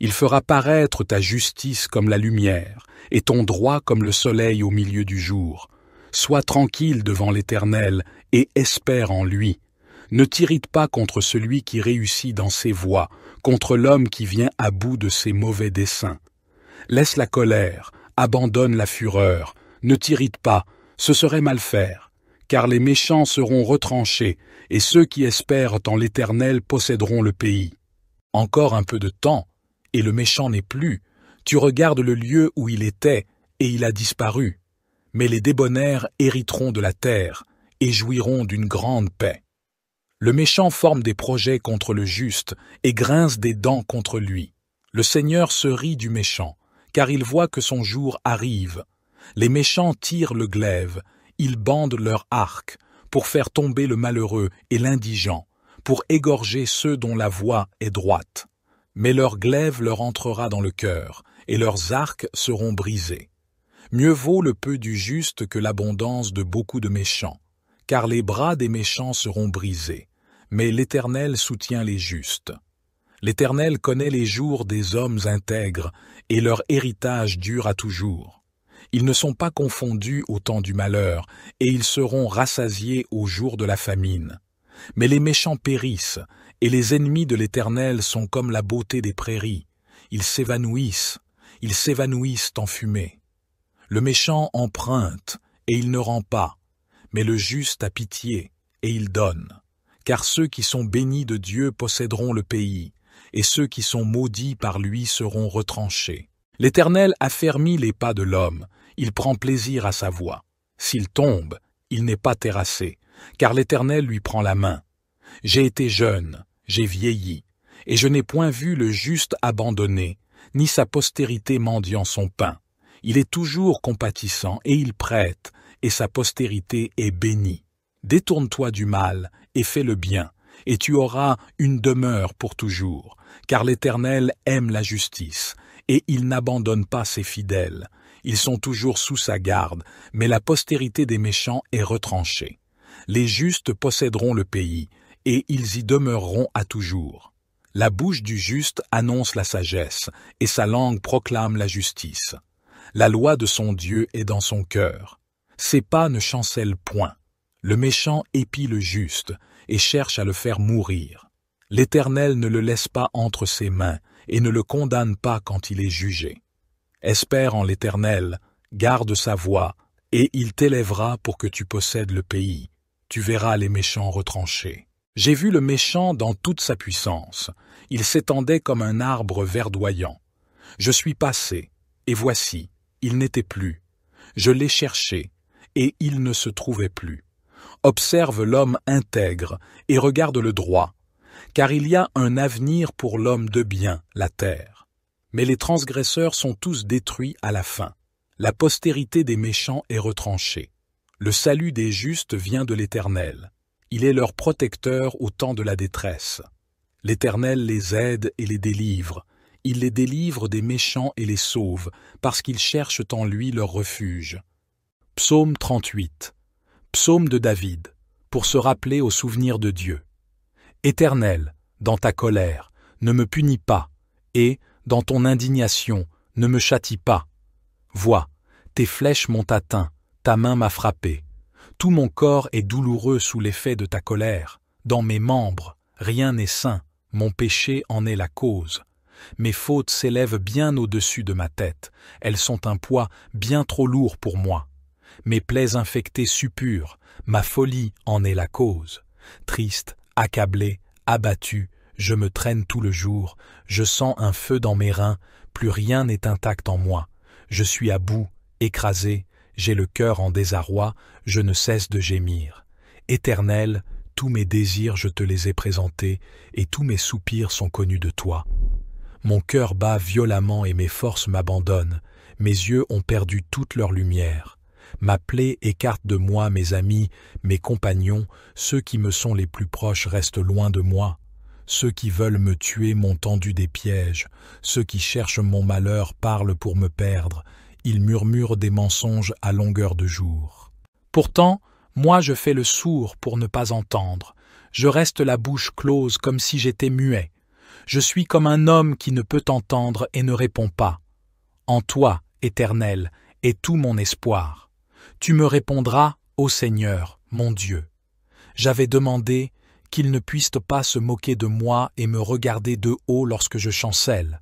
Il fera paraître ta justice comme la lumière, et ton droit comme le soleil au milieu du jour. Sois tranquille devant l'Éternel, et espère en lui. Ne t'irrite pas contre celui qui réussit dans ses voies, contre l'homme qui vient à bout de ses mauvais desseins. Laisse la colère, abandonne la fureur, ne t'irrite pas, ce serait mal faire, car les méchants seront retranchés, et ceux qui espèrent en l'Éternel posséderont le pays. Encore un peu de temps, et le méchant n'est plus. Tu regardes le lieu où il était, et il a disparu. Mais les débonnaires hériteront de la terre, et jouiront d'une grande paix. Le méchant forme des projets contre le juste, et grince des dents contre lui. Le Seigneur se rit du méchant, car il voit que son jour arrive. Les méchants tirent le glaive, ils bandent leur arc, pour faire tomber le malheureux et l'indigent, pour égorger ceux dont la voie est droite. Mais leur glaive leur entrera dans le cœur, et leurs arcs seront brisés. Mieux vaut le peu du juste que l'abondance de beaucoup de méchants, car les bras des méchants seront brisés, mais l'Éternel soutient les justes. L'Éternel connaît les jours des hommes intègres, et leur héritage dure à toujours. Ils ne sont pas confondus au temps du malheur, et ils seront rassasiés au jour de la famine. Mais les méchants périssent, et les ennemis de l'Éternel sont comme la beauté des prairies. Ils s'évanouissent en fumée. Le méchant emprunte, et il ne rend pas, mais le juste a pitié, et il donne. Car ceux qui sont bénis de Dieu posséderont le pays, et ceux qui sont maudits par lui seront retranchés. L'Éternel affermit les pas de l'homme, il prend plaisir à sa voie. S'il tombe, il n'est pas terrassé, car l'Éternel lui prend la main. J'ai été jeune, j'ai vieilli, et je n'ai point vu le juste abandonné, ni sa postérité mendiant son pain. Il est toujours compatissant, et il prête, et sa postérité est bénie. Détourne-toi du mal, et fais le bien, et tu auras une demeure pour toujours, car l'Éternel aime la justice, et il n'abandonne pas ses fidèles. Ils sont toujours sous sa garde, mais la postérité des méchants est retranchée. Les justes posséderont le pays, et ils y demeureront à toujours. La bouche du juste annonce la sagesse, et sa langue proclame la justice. La loi de son Dieu est dans son cœur. Ses pas ne chancellent point. Le méchant épie le juste, et cherche à le faire mourir. L'Éternel ne le laisse pas entre ses mains, et ne le condamne pas quand il est jugé. Espère en l'Éternel, garde sa voie, et il t'élèvera pour que tu possèdes le pays. Tu verras les méchants retranchés. J'ai vu le méchant dans toute sa puissance. Il s'étendait comme un arbre verdoyant. Je suis passé, et voici, il n'était plus. Je l'ai cherché, et il ne se trouvait plus. Observe l'homme intègre, et regarde le droit, car il y a un avenir pour l'homme de bien, la terre. Mais les transgresseurs sont tous détruits à la fin. La postérité des méchants est retranchée. Le salut des justes vient de l'Éternel. Il est leur protecteur au temps de la détresse. L'Éternel les aide et les délivre. Il les délivre des méchants et les sauve, parce qu'ils cherchent en lui leur refuge. Psaume 38. Psaume de David, pour se rappeler au souvenir de Dieu. Éternel, dans ta colère, ne me punis pas, et, dans ton indignation, ne me châtie pas. Vois, tes flèches m'ont atteint, ta main m'a frappé. Tout mon corps est douloureux sous l'effet de ta colère. Dans mes membres, rien n'est sain, mon péché en est la cause. Mes fautes s'élèvent bien au-dessus de ma tête, elles sont un poids bien trop lourd pour moi. Mes plaies infectées suppurent, ma folie en est la cause. Triste, accablé, abattu, je me traîne tout le jour, je sens un feu dans mes reins, plus rien n'est intact en moi. Je suis à bout, écrasé, j'ai le cœur en désarroi, je ne cesse de gémir. Éternel, tous mes désirs je te les ai présentés, et tous mes soupirs sont connus de toi. Mon cœur bat violemment et mes forces m'abandonnent, mes yeux ont perdu toute leur lumière. Ma plaie écarte de moi mes amis, mes compagnons, ceux qui me sont les plus proches restent loin de moi. Ceux qui veulent me tuer m'ont tendu des pièges, ceux qui cherchent mon malheur parlent pour me perdre, ils murmurent des mensonges à longueur de jour. Pourtant, moi je fais le sourd pour ne pas entendre, je reste la bouche close comme si j'étais muet. Je suis comme un homme qui ne peut entendre et ne répond pas. En toi, Éternel, est tout mon espoir. Tu me répondras, ô Seigneur, mon Dieu. J'avais demandé qu'ils ne puissent pas se moquer de moi et me regarder de haut lorsque je chancelle.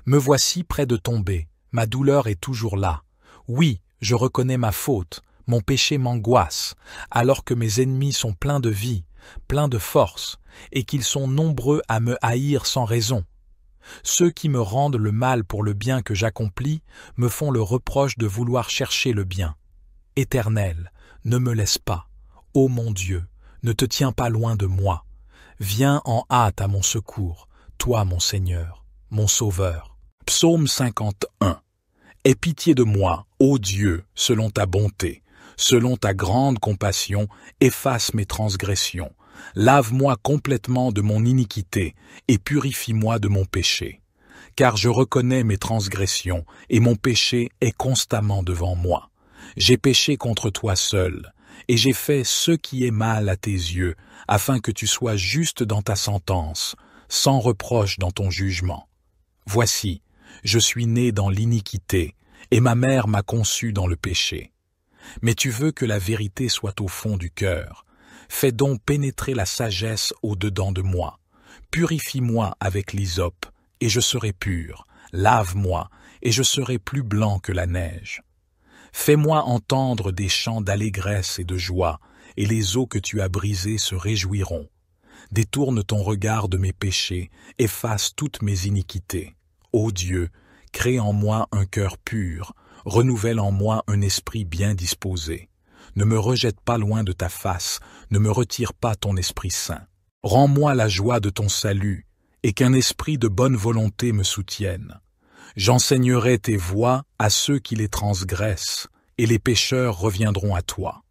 Me voici près de tomber, ma douleur est toujours là. Oui, je reconnais ma faute, mon péché m'angoisse, alors que mes ennemis sont pleins de vie, pleins de force, et qu'ils sont nombreux à me haïr sans raison. Ceux qui me rendent le mal pour le bien que j'accomplis me font le reproche de vouloir chercher le bien. Éternel, ne me laisse pas, ô mon Dieu, ne te tiens pas loin de moi. Viens en hâte à mon secours, toi mon Seigneur, mon Sauveur. Psaume 51. Aie pitié de moi, ô Dieu, selon ta bonté, selon ta grande compassion, efface mes transgressions. Lave-moi complètement de mon iniquité et purifie-moi de mon péché. Car je reconnais mes transgressions et mon péché est constamment devant moi. J'ai péché contre toi seul, et j'ai fait ce qui est mal à tes yeux, afin que tu sois juste dans ta sentence, sans reproche dans ton jugement. Voici, je suis né dans l'iniquité, et ma mère m'a conçu dans le péché. Mais tu veux que la vérité soit au fond du cœur. Fais donc pénétrer la sagesse au-dedans de moi. Purifie-moi avec l'hysope, et je serai pur. Lave-moi, et je serai plus blanc que la neige. Fais-moi entendre des chants d'allégresse et de joie, et les eaux que tu as brisées se réjouiront. Détourne ton regard de mes péchés, efface toutes mes iniquités. Ô Dieu, crée en moi un cœur pur, renouvelle en moi un esprit bien disposé. Ne me rejette pas loin de ta face, ne me retire pas ton Esprit Saint. Rends-moi la joie de ton salut, et qu'un esprit de bonne volonté me soutienne. J'enseignerai tes voies à ceux qui les transgressent, et les pécheurs reviendront à toi.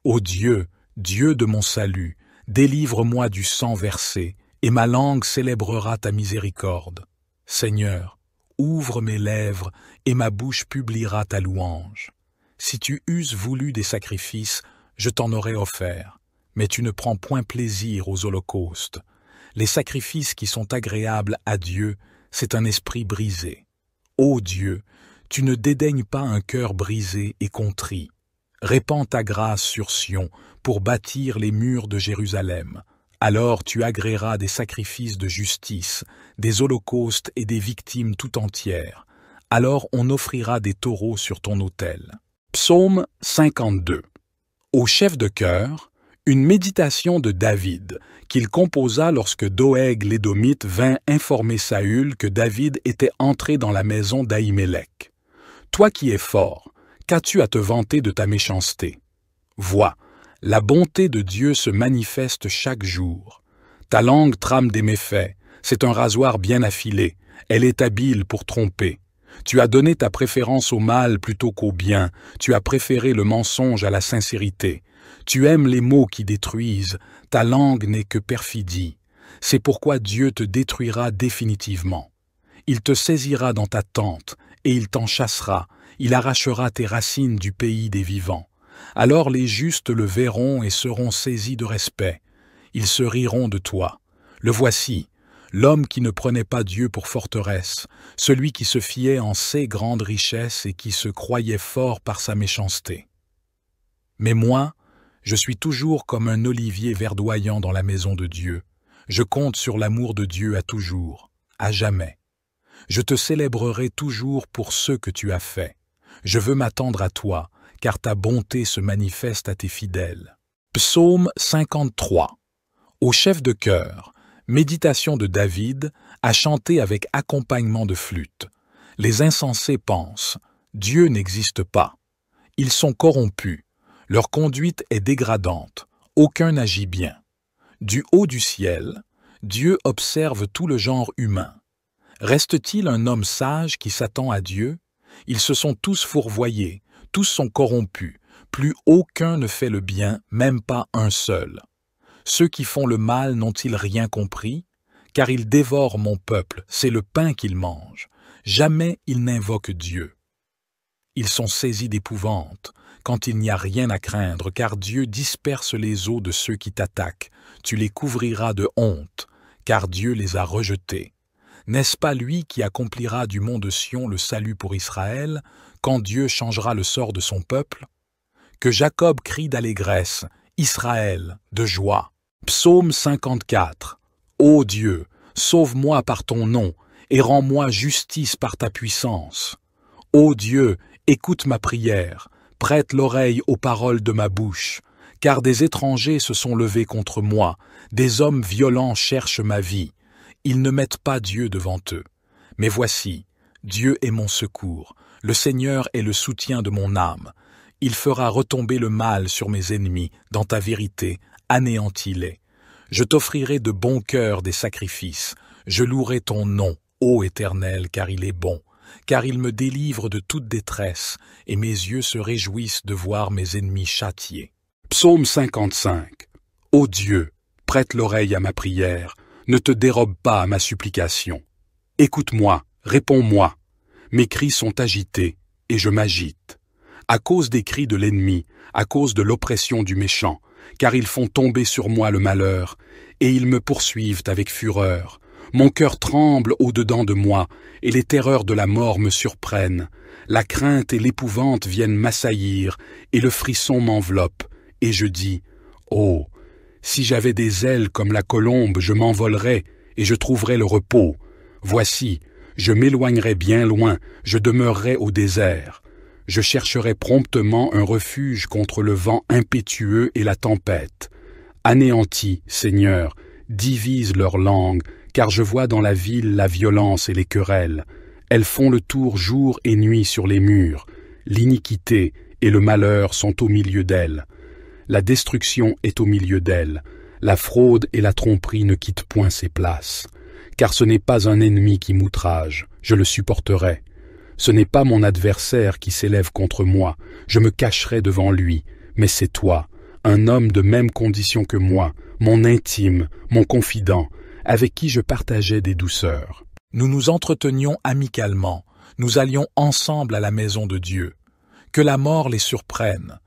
Ô Dieu, Dieu de mon salut, délivre-moi du sang versé, et ma langue célébrera ta miséricorde. Seigneur, ouvre mes lèvres, et ma bouche publiera ta louange. Si tu eusses voulu des sacrifices, je t'en aurais offert, mais tu ne prends point plaisir aux holocaustes. Les sacrifices qui sont agréables à Dieu, c'est un esprit brisé. Ô Dieu, tu ne dédaignes pas un cœur brisé et contrit. Répands ta grâce sur Sion pour bâtir les murs de Jérusalem. Alors tu agréeras des sacrifices de justice, des holocaustes et des victimes tout entières. Alors on offrira des taureaux sur ton autel. Psaume 52. Au chef de chœur, une méditation de David, qu'il composa lorsque Doeg l'Édomite vint informer Saül que David était entré dans la maison d'Ahimelech. Toi qui es fort, qu'as-tu à te vanter de ta méchanceté? Vois, la bonté de Dieu se manifeste chaque jour. Ta langue trame des méfaits, c'est un rasoir bien affilé, elle est habile pour tromper. Tu as donné ta préférence au mal plutôt qu'au bien, tu as préféré le mensonge à la sincérité. Tu aimes les mots qui détruisent, ta langue n'est que perfidie. C'est pourquoi Dieu te détruira définitivement. Il te saisira dans ta tente, et il t'en chassera, il arrachera tes racines du pays des vivants. Alors les justes le verront et seront saisis de respect. Ils se riront de toi. Le voici, l'homme qui ne prenait pas Dieu pour forteresse, celui qui se fiait en ses grandes richesses et qui se croyait fort par sa méchanceté. Mais moi, je suis toujours comme un olivier verdoyant dans la maison de Dieu. Je compte sur l'amour de Dieu à toujours, à jamais. Je te célébrerai toujours pour ce que tu as fait. Je veux m'attendre à toi, car ta bonté se manifeste à tes fidèles. Psaume 53. Au chef de chœur, méditation de David, à chanter avec accompagnement de flûte. Les insensés pensent, Dieu n'existe pas. Ils sont corrompus, leur conduite est dégradante, aucun n'agit bien. Du haut du ciel, Dieu observe tout le genre humain. Reste-t-il un homme sage qui s'attend à Dieu? Ils se sont tous fourvoyés, Tous sont corrompus, plus aucun ne fait le bien, même pas un seul. Ceux qui font le mal n'ont-ils rien compris? Car ils dévorent mon peuple, c'est le pain qu'ils mangent. Jamais ils n'invoquent Dieu. Ils sont saisis d'épouvante, quand il n'y a rien à craindre, car Dieu disperse les eaux de ceux qui t'attaquent. Tu les couvriras de honte, car Dieu les a rejetés. N'est-ce pas lui qui accomplira du mont de Sion le salut pour Israël, quand Dieu changera le sort de son peuple? Que Jacob crie d'allégresse, Israël de joie. Psaume 54. Ô Dieu, sauve-moi par ton nom, et rends-moi justice par ta puissance. Ô Dieu, écoute ma prière, prête l'oreille aux paroles de ma bouche, car des étrangers se sont levés contre moi, des hommes violents cherchent ma vie. Ils ne mettent pas Dieu devant eux. Mais voici, Dieu est mon secours, le Seigneur est le soutien de mon âme. Il fera retomber le mal sur mes ennemis, dans ta vérité, anéantis-les. Je t'offrirai de bon cœur des sacrifices, je louerai ton nom, ô Éternel, car il est bon, car il me délivre de toute détresse, et mes yeux se réjouissent de voir mes ennemis châtiés. Psaume 55. Ô Dieu, prête l'oreille à ma prière, ne te dérobe pas à ma supplication. Écoute-moi, réponds-moi. Mes cris sont agités, et je m'agite. À cause des cris de l'ennemi, à cause de l'oppression du méchant, car ils font tomber sur moi le malheur, et ils me poursuivent avec fureur. Mon cœur tremble au-dedans de moi, et les terreurs de la mort me surprennent. La crainte et l'épouvante viennent m'assaillir, et le frisson m'enveloppe, et je dis, « Oh, si j'avais des ailes comme la colombe, je m'envolerais, et je trouverais le repos. Voici, je m'éloignerais bien loin, je demeurerais au désert. Je chercherais promptement un refuge contre le vent impétueux et la tempête. Anéantis, Seigneur, divise leur langue, car je vois dans la ville la violence et les querelles. Elles font le tour jour et nuit sur les murs. L'iniquité et le malheur sont au milieu d'elles. La destruction est au milieu d'elles. La fraude et la tromperie ne quittent point ses places. Car ce n'est pas un ennemi qui m'outrage, je le supporterai. Ce n'est pas mon adversaire qui s'élève contre moi, je me cacherai devant lui, mais c'est toi, un homme de même condition que moi, mon intime, mon confident, avec qui je partageais des douceurs. Nous nous entretenions amicalement, nous allions ensemble à la maison de Dieu. Que la mort les surprenne,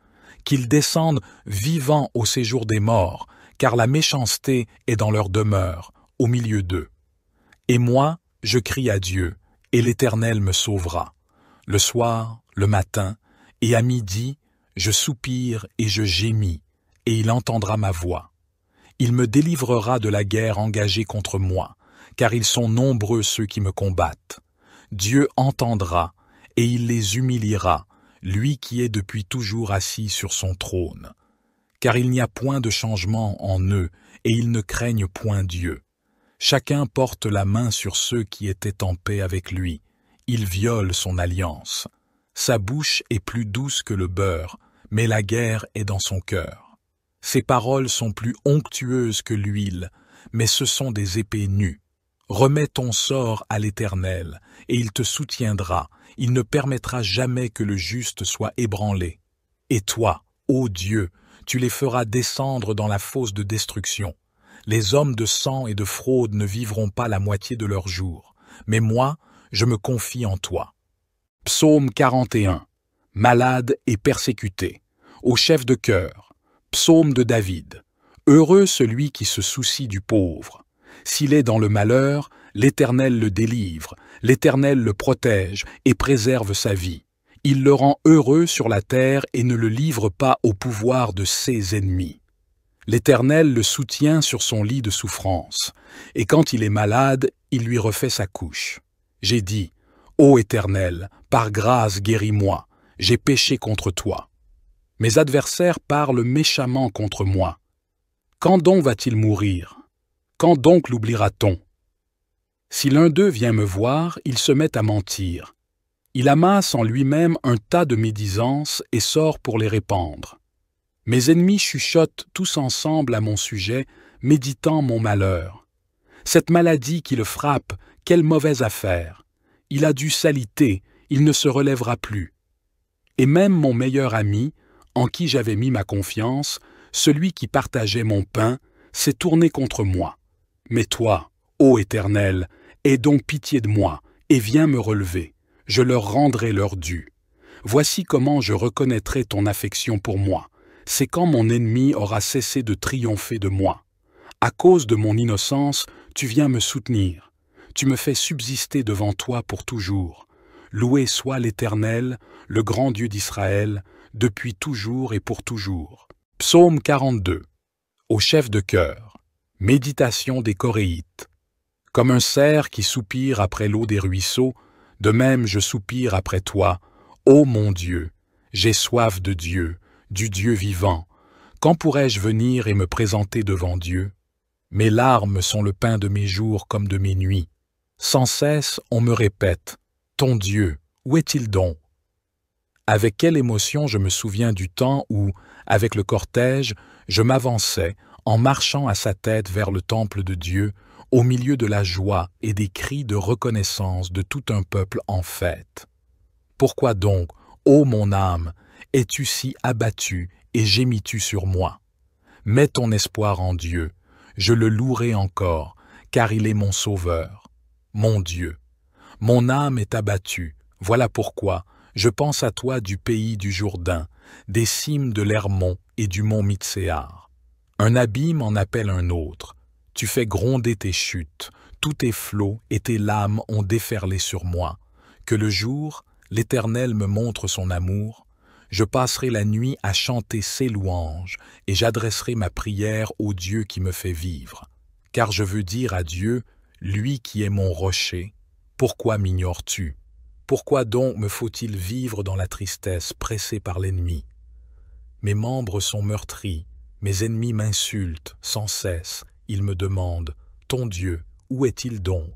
qu'ils descendent vivants au séjour des morts, car la méchanceté est dans leur demeure, au milieu d'eux. Et moi, je crie à Dieu, et l'Éternel me sauvera. Le soir, le matin, et à midi, je soupire et je gémis, et il entendra ma voix. Il me délivrera de la guerre engagée contre moi, car ils sont nombreux ceux qui me combattent. Dieu entendra, et il les humiliera, lui qui est depuis toujours assis sur son trône. Car il n'y a point de changement en eux, et ils ne craignent point Dieu. Chacun porte la main sur ceux qui étaient en paix avec lui. Il viole son alliance. Sa bouche est plus douce que le beurre, mais la guerre est dans son cœur. Ses paroles sont plus onctueuses que l'huile, mais ce sont des épées nues. Remets ton sort à l'Éternel, et il te soutiendra. Il ne permettra jamais que le juste soit ébranlé. Et toi, ô Dieu, tu les feras descendre dans la fosse de destruction. Les hommes de sang et de fraude ne vivront pas la moitié de leurs jours, mais moi, je me confie en toi. Psaume 41. Malade et persécuté. Au chef de chœur. Psaume de David. Heureux celui qui se soucie du pauvre. S'il est dans le malheur, l'Éternel le délivre, l'Éternel le protège et préserve sa vie. Il le rend heureux sur la terre et ne le livre pas au pouvoir de ses ennemis. L'Éternel le soutient sur son lit de souffrance, et quand il est malade, il lui refait sa couche. J'ai dit, « Ô Éternel, par grâce guéris-moi, j'ai péché contre toi. » Mes adversaires parlent méchamment contre moi. Quand donc va-t-il mourir? Quand donc l'oubliera-t-on? Si l'un d'eux vient me voir, il se met à mentir. Il amasse en lui-même un tas de médisances et sort pour les répandre. Mes ennemis chuchotent tous ensemble à mon sujet, méditant mon malheur. Cette maladie qui le frappe, quelle mauvaise affaire! Il a dû s'aliter, il ne se relèvera plus. Et même mon meilleur ami, en qui j'avais mis ma confiance, celui qui partageait mon pain, s'est tourné contre moi. Mais toi, ô Éternel, aie donc pitié de moi, et viens me relever. Je leur rendrai leur dû. Voici comment je reconnaîtrai ton affection pour moi. C'est quand mon ennemi aura cessé de triompher de moi. À cause de mon innocence, tu viens me soutenir. Tu me fais subsister devant toi pour toujours. Loué soit l'Éternel, le grand Dieu d'Israël, depuis toujours et pour toujours. Psaume 42. Au chef de chœur. Méditation des Coréites. Comme un cerf qui soupire après l'eau des ruisseaux, de même je soupire après toi, ô mon Dieu. J'ai soif de Dieu, du Dieu vivant. Quand pourrai-je venir et me présenter devant Dieu? Mes larmes sont le pain de mes jours comme de mes nuits. Sans cesse, on me répète, « Ton Dieu, où est-il donc ?» Avec quelle émotion je me souviens du temps où, avec le cortège, je m'avançais, en marchant à sa tête vers le temple de Dieu, au milieu de la joie et des cris de reconnaissance de tout un peuple en fête. Pourquoi donc, ô mon âme, es-tu si abattu et gémis-tu sur moi? Mets ton espoir en Dieu, je le louerai encore, car il est mon sauveur. Mon Dieu, mon âme est abattue, voilà pourquoi je pense à toi du pays du Jourdain, des cimes de l'Hermon et du mont Mitséar. Un abîme en appelle un autre, tu fais gronder tes chutes, tous tes flots et tes lames ont déferlé sur moi. Que le jour, l'Éternel me montre son amour, je passerai la nuit à chanter ses louanges et j'adresserai ma prière au Dieu qui me fait vivre. Car je veux dire à Dieu, lui qui est mon rocher, pourquoi m'ignores-tu? Pourquoi donc me faut-il vivre dans la tristesse pressé par l'ennemi? Mes membres sont meurtris, mes ennemis m'insultent sans cesse, ils me demandent, ton Dieu, où est-il donc?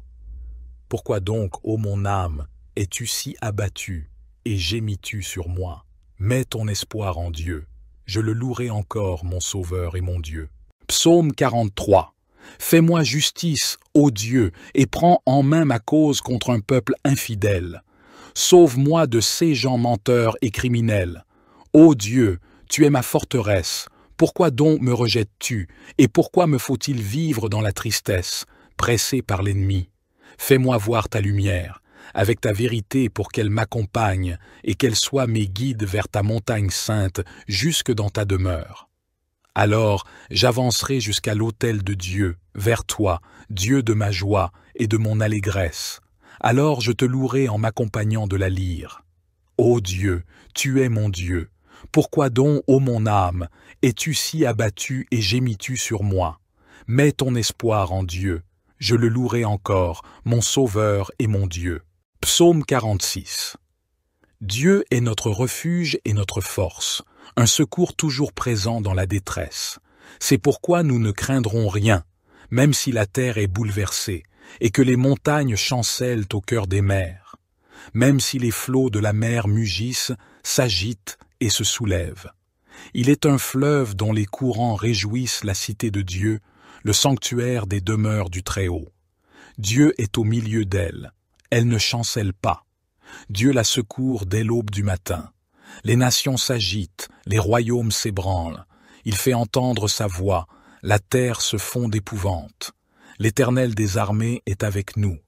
Pourquoi donc, ô mon âme, es-tu si abattu et gémis-tu sur moi? Mets ton espoir en Dieu, je le louerai encore, mon Sauveur et mon Dieu. Psaume 43. Fais-moi justice, ô Dieu, et prends en main ma cause contre un peuple infidèle. Sauve-moi de ces gens menteurs et criminels. Ô Dieu, tu es ma forteresse. Pourquoi donc me rejettes-tu, et pourquoi me faut-il vivre dans la tristesse, pressé par l'ennemi? Fais-moi voir ta lumière, avec ta vérité pour qu'elle m'accompagne, et qu'elle soit mes guides vers ta montagne sainte, jusque dans ta demeure. Alors j'avancerai jusqu'à l'autel de Dieu, vers toi, Dieu de ma joie et de mon allégresse. Alors je te louerai en m'accompagnant de la lyre. Ô Dieu, tu es mon Dieu. Pourquoi donc, ô mon âme, es-tu si abattu et gémis-tu sur moi? Mets ton espoir en Dieu. Je le louerai encore, mon Sauveur et mon Dieu. Psaume 46. Dieu est notre refuge et notre force, un secours toujours présent dans la détresse. C'est pourquoi nous ne craindrons rien, même si la terre est bouleversée, et que les montagnes chancellent au cœur des mers, même si les flots de la mer mugissent, s'agitent et se soulèvent. Il est un fleuve dont les courants réjouissent la cité de Dieu, le sanctuaire des demeures du Très-Haut. Dieu est au milieu d'elle, elle ne chancelle pas. Dieu la secourt dès l'aube du matin. Les nations s'agitent, les royaumes s'ébranlent. Il fait entendre sa voix, la terre se fond d'épouvante. L'Éternel des armées est avec nous.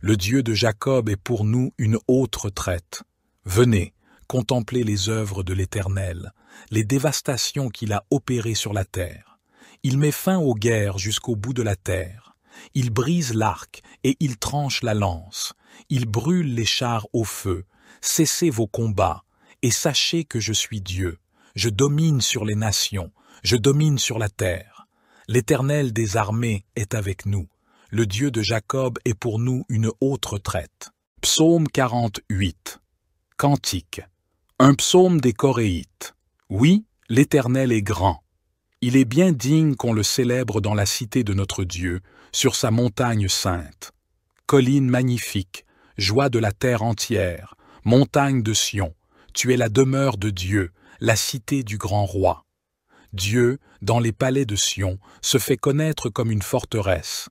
Le Dieu de Jacob est pour nous une haute retraite. Venez, contemplez les œuvres de l'Éternel, les dévastations qu'il a opérées sur la terre. Il met fin aux guerres jusqu'au bout de la terre. Il brise l'arc et il tranche la lance. Il brûle les chars au feu. Cessez vos combats et sachez que je suis Dieu. Je domine sur les nations, je domine sur la terre. L'Éternel des armées est avec nous. Le Dieu de Jacob est pour nous une haute retraite. Psaume 48. Cantique. Un psaume des Coréites. Oui, l'Éternel est grand. Il est bien digne qu'on le célèbre dans la cité de notre Dieu, sur sa montagne sainte. Colline magnifique, joie de la terre entière, montagne de Sion, tu es la demeure de Dieu, la cité du grand roi. Dieu, dans les palais de Sion, se fait connaître comme une forteresse.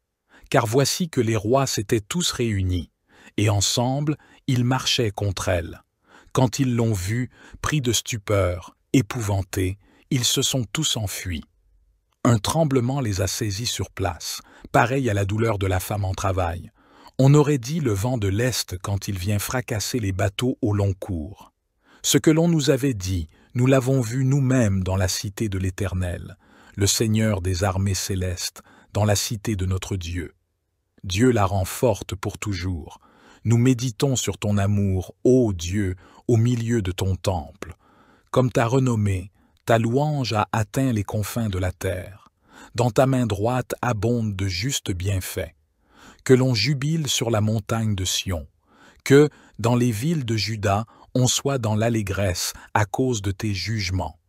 Car voici que les rois s'étaient tous réunis, et ensemble, ils marchaient contre elle. Quand ils l'ont vu, pris de stupeur, épouvantés, ils se sont tous enfuis. Un tremblement les a saisis sur place, pareil à la douleur de la femme en travail. On aurait dit le vent de l'Est quand il vient fracasser les bateaux au long cours. Ce que l'on nous avait dit, nous l'avons vu nous-mêmes dans la cité de l'Éternel, le Seigneur des armées célestes, dans la cité de notre Dieu. Dieu la rend forte pour toujours. Nous méditons sur ton amour, ô Dieu, au milieu de ton temple. Comme ta renommée, ta louange a atteint les confins de la terre. Dans ta main droite abondent de justes bienfaits. Que l'on jubile sur la montagne de Sion. Que, dans les villes de Juda, on soit dans l'allégresse à cause de tes jugements.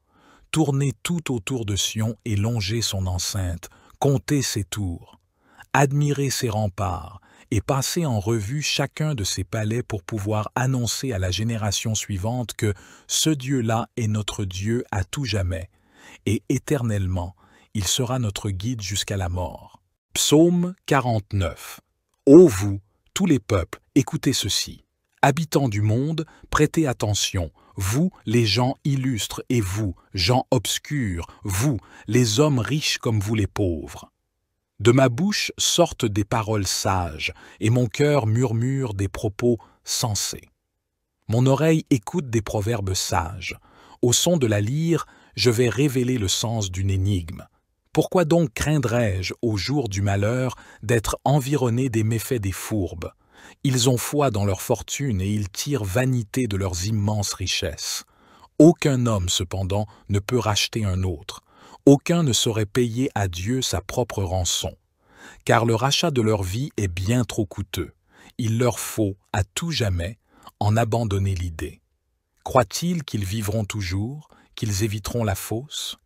Tournez tout autour de Sion et longez son enceinte, comptez ses tours. Admirez ses remparts et passez en revue chacun de ses palais pour pouvoir annoncer à la génération suivante que ce Dieu-là est notre Dieu à tout jamais, et éternellement, il sera notre guide jusqu'à la mort. Psaume 49. Ô vous, tous les peuples, écoutez ceci. Habitants du monde, prêtez attention, vous, les gens illustres, et vous, gens obscurs, vous, les hommes riches comme vous les pauvres. De ma bouche sortent des paroles sages, et mon cœur murmure des propos sensés. Mon oreille écoute des proverbes sages. Au son de la lyre, je vais révéler le sens d'une énigme. Pourquoi donc craindrais-je, au jour du malheur, d'être environné des méfaits des fourbes? Ils ont foi dans leur fortune et ils tirent vanité de leurs immenses richesses. Aucun homme, cependant, ne peut racheter un autre. Aucun ne saurait payer à Dieu sa propre rançon. Car le rachat de leur vie est bien trop coûteux. Il leur faut, à tout jamais, en abandonner l'idée. Croient-ils qu'ils vivront toujours, qu'ils éviteront la fosse?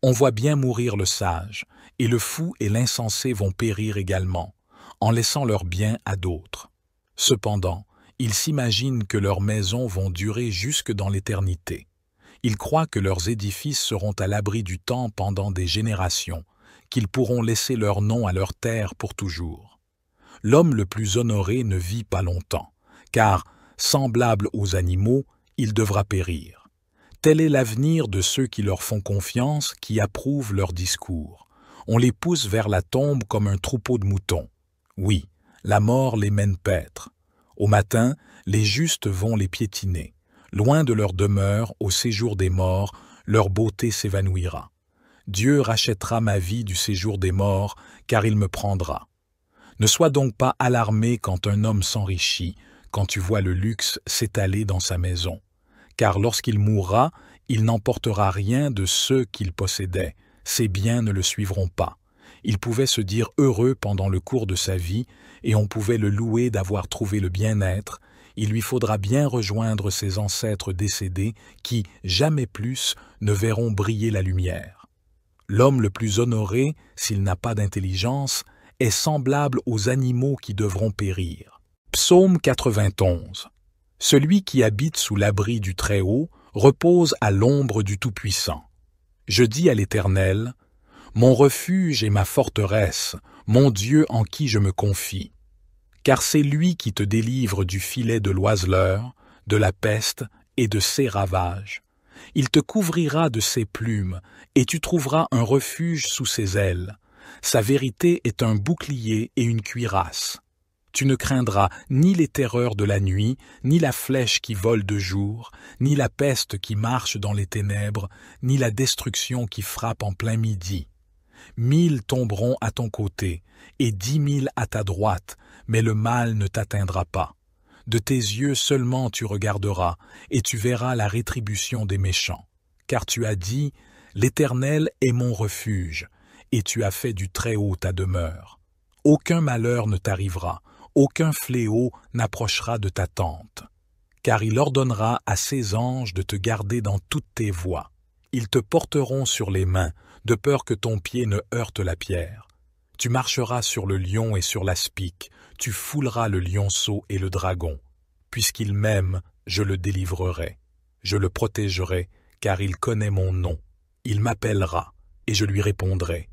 On voit bien mourir le sage, et le fou et l'insensé vont périr également, en laissant leurs biens à d'autres. Cependant, ils s'imaginent que leurs maisons vont durer jusque dans l'éternité. Ils croient que leurs édifices seront à l'abri du temps pendant des générations, qu'ils pourront laisser leur nom à leur terre pour toujours. L'homme le plus honoré ne vit pas longtemps, car, semblable aux animaux, il devra périr. Tel est l'avenir de ceux qui leur font confiance, qui approuvent leurs discours. On les pousse vers la tombe comme un troupeau de moutons. Oui, la mort les mène paître. Au matin, les justes vont les piétiner. Loin de leur demeure, au séjour des morts, leur beauté s'évanouira. Dieu rachètera ma vie du séjour des morts, car il me prendra. Ne sois donc pas alarmé quand un homme s'enrichit, quand tu vois le luxe s'étaler dans sa maison. Car lorsqu'il mourra, il n'emportera rien de ceux qu'il possédait, ses biens ne le suivront pas. Il pouvait se dire heureux pendant le cours de sa vie, et on pouvait le louer d'avoir trouvé le bien-être. Il lui faudra bien rejoindre ses ancêtres décédés qui, jamais plus, ne verront briller la lumière. L'homme le plus honoré, s'il n'a pas d'intelligence, est semblable aux animaux qui devront périr. Psaume 91. Celui qui habite sous l'abri du Très-Haut repose à l'ombre du Tout-Puissant. Je dis à l'Éternel, « Mon refuge et ma forteresse, mon Dieu en qui je me confie. » Car c'est lui qui te délivre du filet de l'oiseleur, de la peste et de ses ravages. Il te couvrira de ses plumes, et tu trouveras un refuge sous ses ailes. Sa vérité est un bouclier et une cuirasse. Tu ne craindras ni les terreurs de la nuit, ni la flèche qui vole de jour, ni la peste qui marche dans les ténèbres, ni la destruction qui frappe en plein midi. 1000 tomberont à ton côté, et 10 000 à ta droite, mais le mal ne t'atteindra pas. De tes yeux seulement tu regarderas, et tu verras la rétribution des méchants. Car tu as dit, « L'Éternel est mon refuge », et tu as fait du Très-Haut ta demeure. Aucun malheur ne t'arrivera, aucun fléau n'approchera de ta tente. Car il ordonnera à ses anges de te garder dans toutes tes voies. Ils te porteront sur les mains, de peur que ton pied ne heurte la pierre. Tu marcheras sur le lion et sur l'aspic, tu fouleras le lionceau et le dragon. Puisqu'il m'aime, je le délivrerai. Je le protégerai, car il connaît mon nom. Il m'appellera, et je lui répondrai.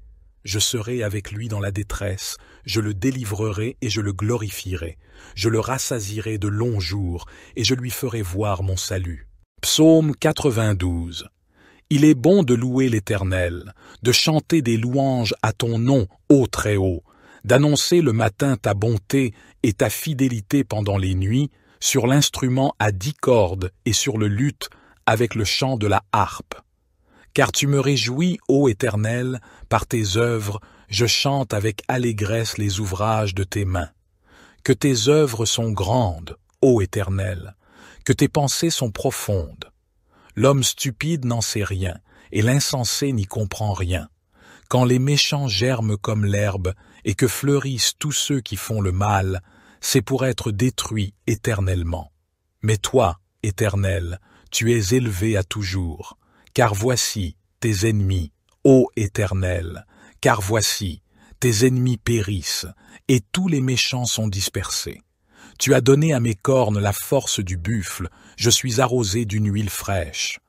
Je serai avec lui dans la détresse, je le délivrerai et je le glorifierai. Je le rassasierai de longs jours et je lui ferai voir mon salut. Psaume 92. Il est bon de louer l'Éternel, de chanter des louanges à ton nom, ô Très-Haut, d'annoncer le matin ta bonté et ta fidélité pendant les nuits, sur l'instrument à 10 cordes et sur le luth avec le chant de la harpe. Car tu me réjouis, ô Éternel, par tes œuvres, je chante avec allégresse les ouvrages de tes mains. Que tes œuvres sont grandes, ô Éternel, que tes pensées sont profondes. L'homme stupide n'en sait rien, et l'insensé n'y comprend rien. Quand les méchants germent comme l'herbe, et que fleurissent tous ceux qui font le mal, c'est pour être détruits éternellement. Mais toi, Éternel, tu es élevé à toujours. Car voici tes ennemis, ô Éternel, car voici tes ennemis périssent, et tous les méchants sont dispersés. Tu as donné à mes cornes la force du buffle, je suis arrosé d'une huile fraîche.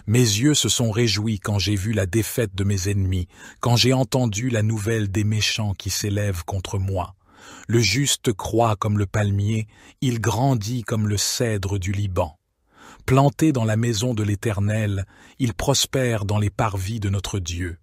Mes yeux se sont réjouis quand j'ai vu la défaite de mes ennemis, quand j'ai entendu la nouvelle des méchants qui s'élèvent contre moi. Le juste croît comme le palmier, il grandit comme le cèdre du Liban. Planté dans la maison de l'Éternel, il prospère dans les parvis de notre Dieu.